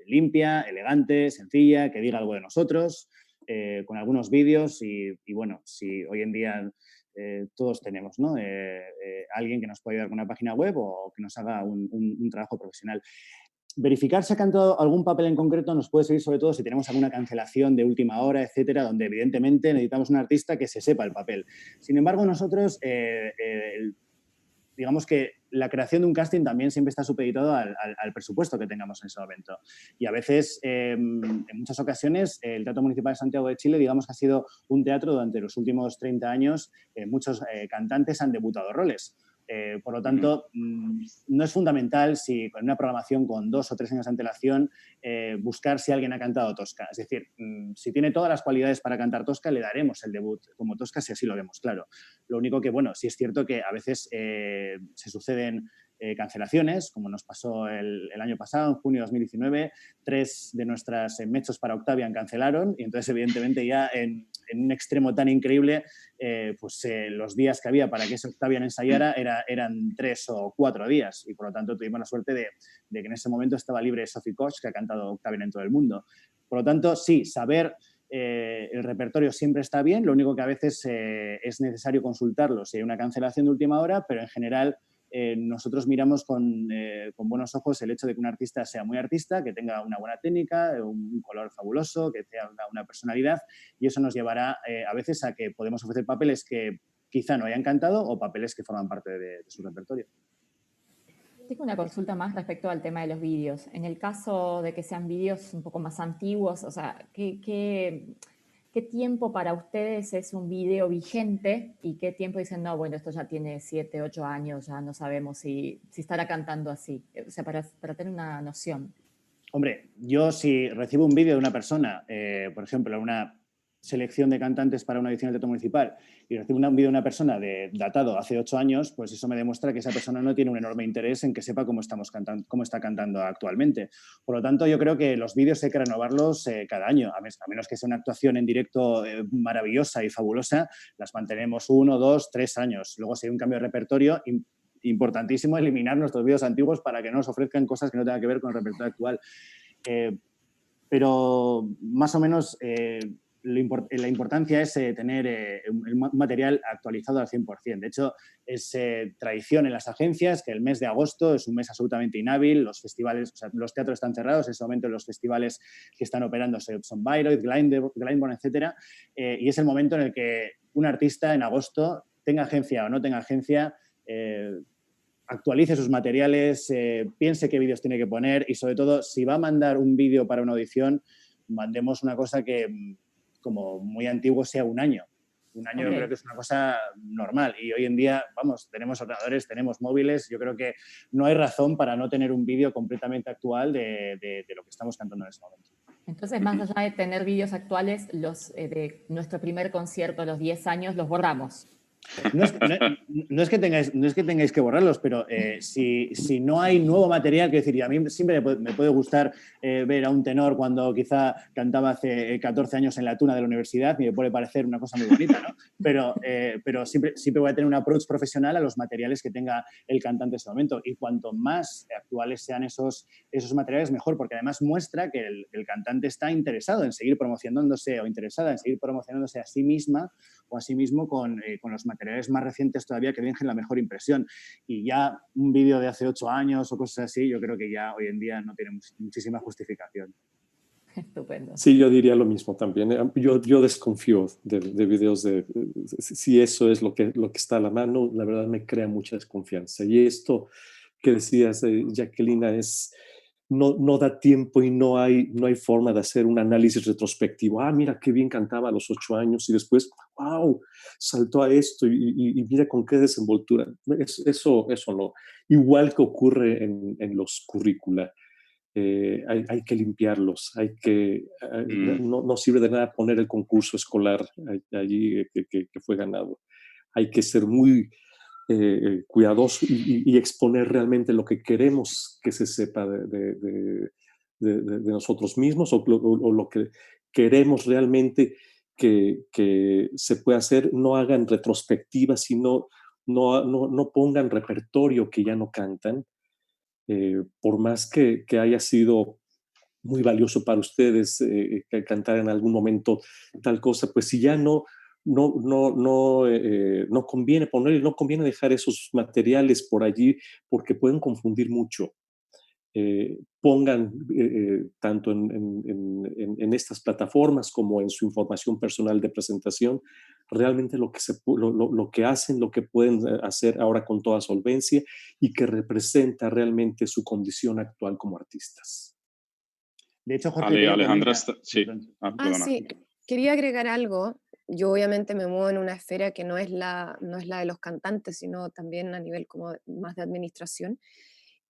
limpia, elegante, sencilla, que diga algo de nosotros, con algunos vídeos y bueno, si hoy en día todos tenemos, ¿no? Alguien que nos pueda ayudar con una página web o que nos haga un trabajo profesional. Verificar si ha cantado algún papel en concreto nos puede servir sobre todo si tenemos alguna cancelación de última hora, etcétera, donde evidentemente necesitamos un artista que se sepa el papel. Sin embargo, nosotros, digamos que la creación de un casting también siempre está supeditado al presupuesto que tengamos en ese momento. Y a veces, en muchas ocasiones, el Teatro Municipal de Santiago de Chile, digamos que ha sido un teatro durante los últimos 30 años, muchos cantantes han debutado roles. Por lo tanto, no es fundamental si con una programación con 2 o 3 años de antelación buscar si alguien ha cantado Tosca. Es decir, si tiene todas las cualidades para cantar Tosca, le daremos el debut como Tosca si así lo vemos, claro. Lo único que, bueno, sí es cierto que a veces se suceden cancelaciones, como nos pasó el año pasado, en junio de 2019, 3 de nuestras mechos para Octavian cancelaron y entonces evidentemente ya en un extremo tan increíble, los días que había para que ese Octavian ensayara eran 3 o 4 días y por lo tanto tuvimos la suerte de que en ese momento estaba libre Sophie Koch, que ha cantado Octavian en todo el mundo. Por lo tanto, sí, saber el repertorio siempre está bien, lo único que a veces es necesario consultarlo si hay una cancelación de última hora, pero en general nosotros miramos con buenos ojos el hecho de que un artista sea muy artista, que tenga una buena técnica, un color fabuloso, que tenga una personalidad y eso nos llevará a veces a que podemos ofrecer papeles que quizá no hayan cantado o papeles que forman parte de su repertorio. Tengo una consulta más respecto al tema de los vídeos. En el caso de que sean vídeos un poco más antiguos, o sea, ¿qué tiempo para ustedes es un video vigente y qué tiempo dicen, no, bueno, esto ya tiene 7, 8 años, ya no sabemos si estará cantando así? O sea, para tener una noción. Hombre, yo si recibo un vídeo de una persona, por ejemplo, una selección de cantantes para una edición del Teatro Municipal y recibo un vídeo de una persona datado hace 8 años, pues eso me demuestra que esa persona no tiene un enorme interés en que sepa cómo está cantando actualmente. Por lo tanto, yo creo que los vídeos hay que renovarlos cada año, a menos que sea una actuación en directo maravillosa y fabulosa, las mantenemos 1, 2, 3 años. Luego, si hay un cambio de repertorio, importantísimo eliminar nuestros vídeos antiguos para que no nos ofrezcan cosas que no tengan que ver con el repertorio actual. Pero más o menos la importancia es tener un material actualizado al 100%. De hecho, es tradición en las agencias que el mes de agosto es un mes absolutamente inhábil. Los festivales, o sea, los teatros están cerrados. En ese momento los festivales que están operando son Bayreuth, Glyndebourne, etc. Y es el momento en el que un artista en agosto, tenga agencia o no tenga agencia, actualice sus materiales, piense qué vídeos tiene que poner y sobre todo, si va a mandar un vídeo para una audición, mandemos una cosa que, como muy antiguo, sea un año. Un año yo creo que es una cosa normal y hoy en día, vamos, tenemos ordenadores, tenemos móviles, yo creo que no hay razón para no tener un vídeo completamente actual de lo que estamos cantando en ese momento. Entonces, más allá de tener vídeos actuales, los de nuestro primer concierto, los 10 años, los borramos. No es que tengáis que borrarlos, pero si no hay nuevo material, quiero decir, a mí siempre me puede gustar ver a un tenor cuando quizá cantaba hace 14 años en la tuna de la universidad y me puede parecer una cosa muy bonita, ¿no? Pero siempre voy a tener un approach profesional a los materiales que tenga el cantante en ese momento y cuanto más actuales sean esos materiales, mejor, porque además muestra que el cantante está interesado en seguir promocionándose o interesada en seguir promocionándose a sí misma o a sí mismo con los materiales más recientes todavía que dejen la mejor impresión. Y ya un vídeo de hace 8 años o cosas así, yo creo que ya hoy en día no tiene muchísima justificación. Estupendo. Sí, yo diría lo mismo también. Yo desconfío de videos si eso es lo que está a la mano, la verdad me crea mucha desconfianza. Y esto que decías, Jacquelina, no da tiempo y no hay forma de hacer un análisis retrospectivo. Mira qué bien cantaba a los 8 años y después, wow, saltó a esto y mira con qué desenvoltura. Eso no. Igual que ocurre en los currícula. Hay que limpiarlos, no sirve de nada poner el concurso escolar allí que fue ganado. Hay que ser muy cuidadoso y exponer realmente lo que queremos que se sepa de nosotros mismos o lo que queremos realmente que se pueda hacer. No hagan retrospectivas, sino no pongan repertorio que ya no cantan. Por más que haya sido muy valioso para ustedes cantar en algún momento tal cosa, pues si ya no conviene poner, no conviene dejar esos materiales por allí porque pueden confundir mucho. Pongan tanto en estas plataformas como en su información personal de presentación realmente lo que hacen, lo que pueden hacer ahora con toda solvencia y que representa realmente su condición actual como artistas. De hecho, Jorge, Alejandra, sí. Sí, quería agregar algo. Yo obviamente me muevo en una esfera que no es la de los cantantes, sino también a nivel como más de administración.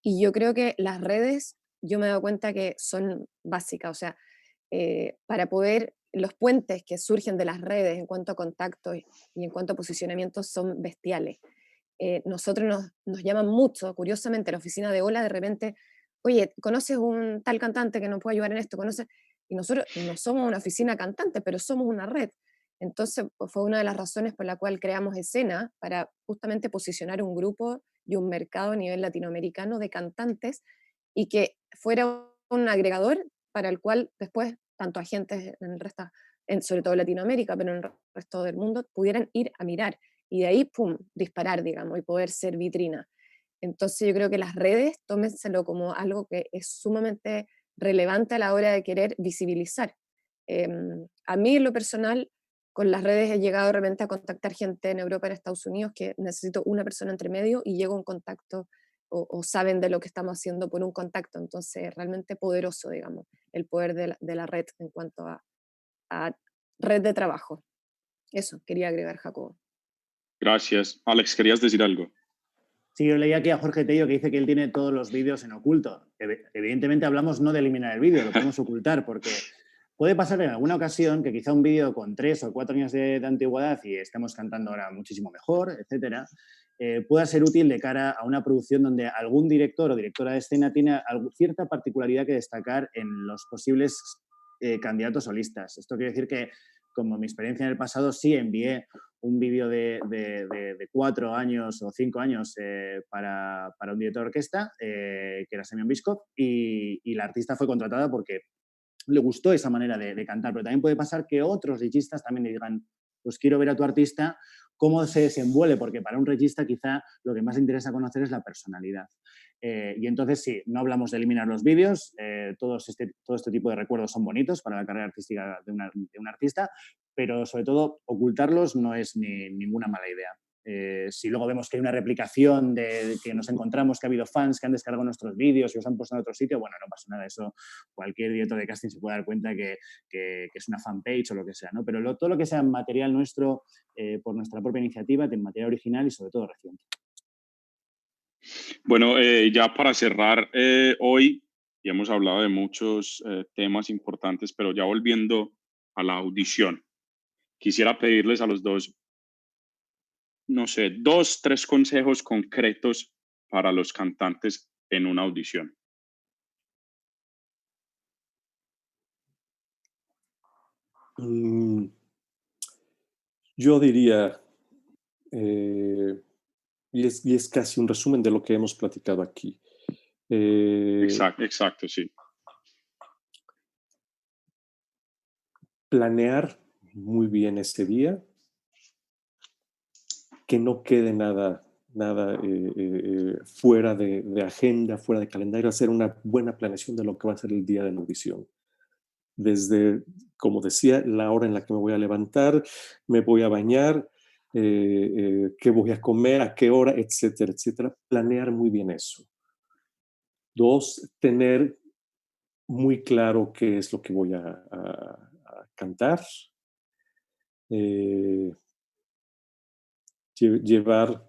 Y yo creo que las redes, yo me he dado cuenta que son básicas, o sea, para poder, los puentes que surgen de las redes en cuanto a contactos y en cuanto a posicionamiento son bestiales. nosotros nos llaman mucho, curiosamente, a la oficina de Hola, de repente, oye, ¿conoces un tal cantante que nos puede ayudar en esto? ¿Conoces? Y nosotros no somos una oficina cantante, pero somos una red. Entonces, pues, fue una de las razones por la cual creamos Escena, para justamente posicionar un grupo y un mercado a nivel latinoamericano de cantantes, y que fuera un agregador para el cual después tanto agentes en el resto, sobre todo en Latinoamérica, pero en el resto del mundo, pudieran ir a mirar y de ahí, pum, disparar, digamos, y poder ser vitrina. Entonces yo creo que las redes, tómenselo como algo que es sumamente relevante a la hora de querer visibilizar. A mí en lo personal, con las redes he llegado de repente a contactar gente en Europa, en Estados Unidos, que necesito una persona entre medio y llego a un contacto, o saben de lo que estamos haciendo por un contacto. Entonces realmente poderoso, digamos, el poder de la red en cuanto a red de trabajo. Eso quería agregar, Jacobo. Gracias. Alex, ¿querías decir algo? Sí, yo leía aquí a Jorge Tello que dice que él tiene todos los vídeos en oculto. Evidentemente hablamos no de eliminar el vídeo, lo podemos ocultar, porque puede pasar en alguna ocasión que quizá un vídeo con 3 o 4 años de antigüedad y estamos cantando ahora muchísimo mejor, etcétera, pueda ser útil de cara a una producción donde algún director o directora de escena tiene cierta particularidad que destacar en los posibles candidatos solistas. Esto quiere decir que, como mi experiencia en el pasado, sí envié un vídeo de 4 años o 5 años para un director de orquesta, que era Semyon Biskov, y la artista fue contratada porque le gustó esa manera de cantar. Pero también puede pasar que otros registas también le digan, pues quiero ver a tu artista cómo se desenvuelve, porque para un regista quizá lo que más interesa conocer es la personalidad. Y entonces sí, no hablamos de eliminar los vídeos, todo este tipo de recuerdos son bonitos para la carrera artística de un artista, pero sobre todo ocultarlos no es ninguna mala idea. Si luego vemos que hay una replicación de que nos encontramos, que ha habido fans que han descargado nuestros vídeos y los han puesto en otro sitio, bueno, no pasa nada, eso cualquier director de casting se puede dar cuenta que es una fanpage o lo que sea, ¿no? Pero todo lo que sea material nuestro, por nuestra propia iniciativa, de material original y sobre todo reciente. Bueno, ya para cerrar hoy, ya hemos hablado de muchos temas importantes, pero ya volviendo a la audición, quisiera pedirles a los dos, no sé, 2, 3 consejos concretos para los cantantes en una audición. Yo diría, y es casi un resumen de lo que hemos platicado aquí. Exacto, sí. Planear muy bien ese día, que no quede nada fuera de agenda, fuera de calendario, hacer una buena planeación de lo que va a ser el día de la audición. Desde, como decía, la hora en la que me voy a levantar, me voy a bañar, qué voy a comer, a qué hora, etcétera, etcétera. Planear muy bien eso. 2, tener muy claro qué es lo que voy a cantar. Llevar,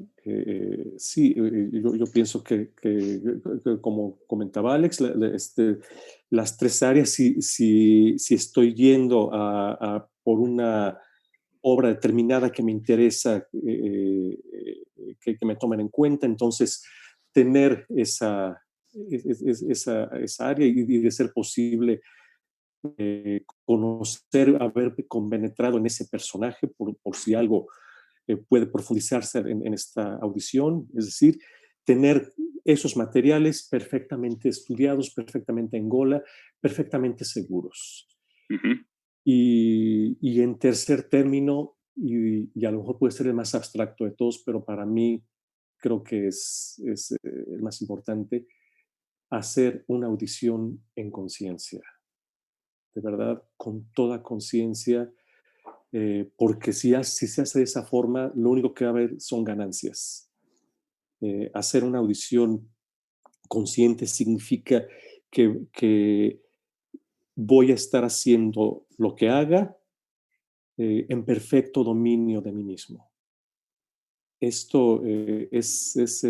sí, yo pienso que como comentaba Alex, las 3 áreas, si estoy yendo por una obra determinada que me interesa, que me tomen en cuenta, entonces tener esa área y de ser posible conocer, haber compenetrado en ese personaje por si algo puede profundizarse en esta audición, es decir, tener esos materiales perfectamente estudiados, perfectamente en gola, perfectamente seguros. Y en tercer término, y a lo mejor puede ser el más abstracto de todos, pero para mí creo que es el más importante, hacer una audición en conciencia. De verdad, con toda conciencia, porque si se hace de esa forma, lo único que va a haber son ganancias. Hacer una audición consciente significa que voy a estar haciendo lo que haga en perfecto dominio de mí mismo. Esto es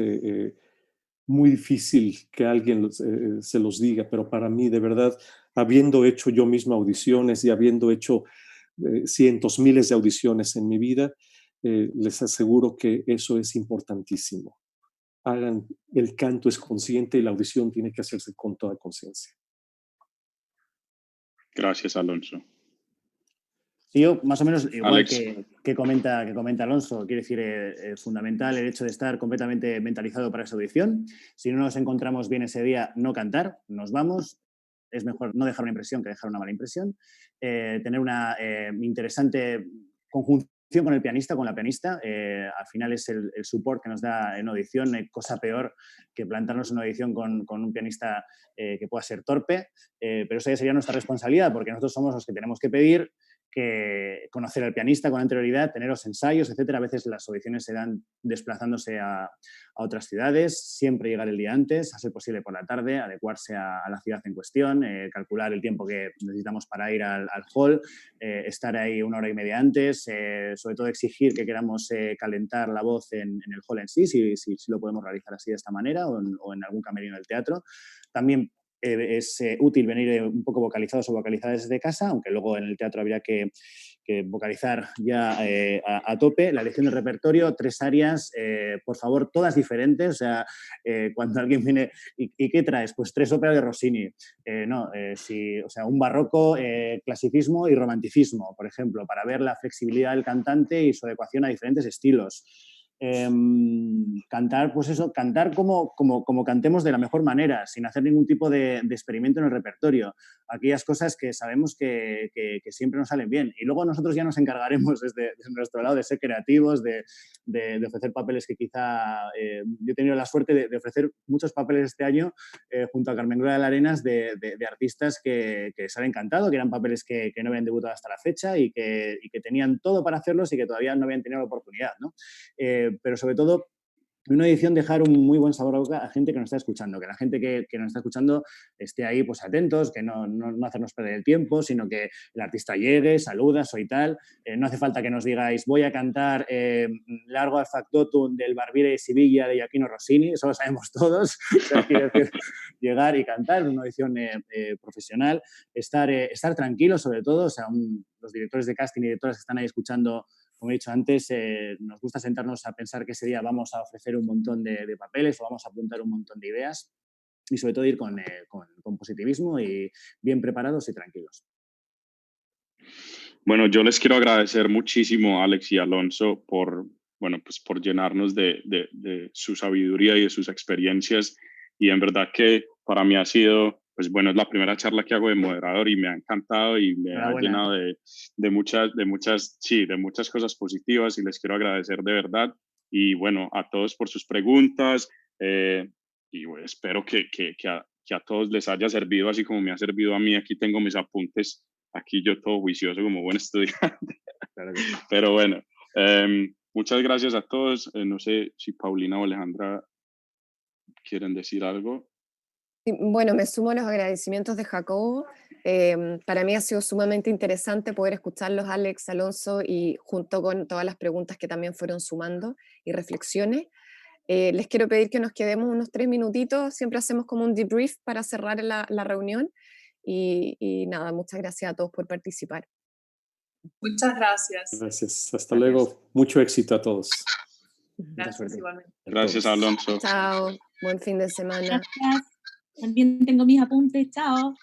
muy difícil que alguien se los diga, pero para mí, de verdad, habiendo hecho yo mismo audiciones y habiendo hecho cientos, miles de audiciones en mi vida, les aseguro que eso es importantísimo. Hagan, el canto es consciente y la audición tiene que hacerse con toda conciencia. Gracias, Alonso. Sí, yo más o menos igual Alex. que comenta Alonso, quiere decir, fundamental el hecho de estar completamente mentalizado para esa audición. Si no nos encontramos bien ese día, no cantar, nos vamos. Es mejor no dejar una impresión que dejar una mala impresión. Tener una interesante conjunción con el pianista, con la pianista. Al final es el support que nos da en audición. Cosa peor que plantarnos en una audición con un pianista que pueda ser torpe, pero esa ya sería nuestra responsabilidad, porque nosotros somos los que tenemos que pedir que conocer al pianista con anterioridad, tener los ensayos, etcétera. A veces las audiciones se dan desplazándose a otras ciudades, siempre llegar el día antes, a ser posible por la tarde, adecuarse a la ciudad en cuestión, calcular el tiempo que necesitamos para ir al hall, estar ahí 1 hora y media antes, sobre todo exigir que queramos calentar la voz en el hall en sí, si lo podemos realizar así de esta manera o en algún camerino del teatro. También es útil venir un poco vocalizados o vocalizadas desde casa, aunque luego en el teatro habría que vocalizar ya a tope. La elección del repertorio, 3 áreas, por favor, todas diferentes. O sea, cuando alguien viene, ¿y qué traes? Pues 3 óperas de Rossini. O sea, un barroco, clasicismo y romanticismo, por ejemplo, para ver la flexibilidad del cantante y su adecuación a diferentes estilos. Cantar, pues eso, cantar como cantemos de la mejor manera, sin hacer ningún tipo de experimento en el repertorio. Aquellas cosas que sabemos que siempre nos salen bien. Y luego nosotros ya nos encargaremos desde nuestro lado de ser creativos, de ofrecer papeles que quizá... yo he tenido la suerte de ofrecer muchos papeles este año junto a Carmen Gloria de Arenas de artistas que les han encantado, que eran papeles que no habían debutado hasta la fecha y que tenían todo para hacerlos y que todavía no habían tenido la oportunidad, ¿no? Pero sobre todo, en una edición dejar un muy buen sabor a boca a gente que nos está escuchando, que la gente que nos está escuchando esté ahí pues atentos, que no hacernos perder el tiempo, sino que el artista llegue, saluda, soy tal. No hace falta que nos digáis, voy a cantar Largo al Factotum del Barbiere de Siviglia de Gioachino Rossini, eso lo sabemos todos. O sea, quiere decir, llegar y cantar en una edición profesional, estar tranquilos sobre todo, o sea, los directores de casting y directoras que están ahí escuchando. Como he dicho antes, nos gusta sentarnos a pensar que ese día vamos a ofrecer un montón de papeles o vamos a apuntar un montón de ideas y sobre todo ir con positivismo y bien preparados y tranquilos. Bueno, yo les quiero agradecer muchísimo a Alex y Alonso por llenarnos de su sabiduría y de sus experiencias, y en verdad que para mí ha sido... Pues bueno, es la primera charla que hago de moderador y me ha encantado y me ha llenado de muchas cosas positivas, y les quiero agradecer de verdad. Y bueno, a todos por sus preguntas, y bueno, espero que a todos les haya servido así como me ha servido a mí. Aquí tengo mis apuntes, aquí yo todo juicioso como buen estudiante. Claro que sí. Pero bueno, muchas gracias a todos. No sé si Paulina o Alejandra quieren decir algo. Bueno, me sumo a los agradecimientos de Jacobo. Para mí ha sido sumamente interesante poder escucharlos, Alex, Alonso, y junto con todas las preguntas que también fueron sumando y reflexiones. Les quiero pedir que nos quedemos unos 3 minutitos, siempre hacemos como un debrief para cerrar la reunión, y nada, muchas gracias a todos por participar. Muchas gracias. Gracias, hasta luego, mucho éxito a todos. Gracias igualmente. Gracias, Alonso. Chao, buen fin de semana. Gracias. También tengo mis apuntes, chao.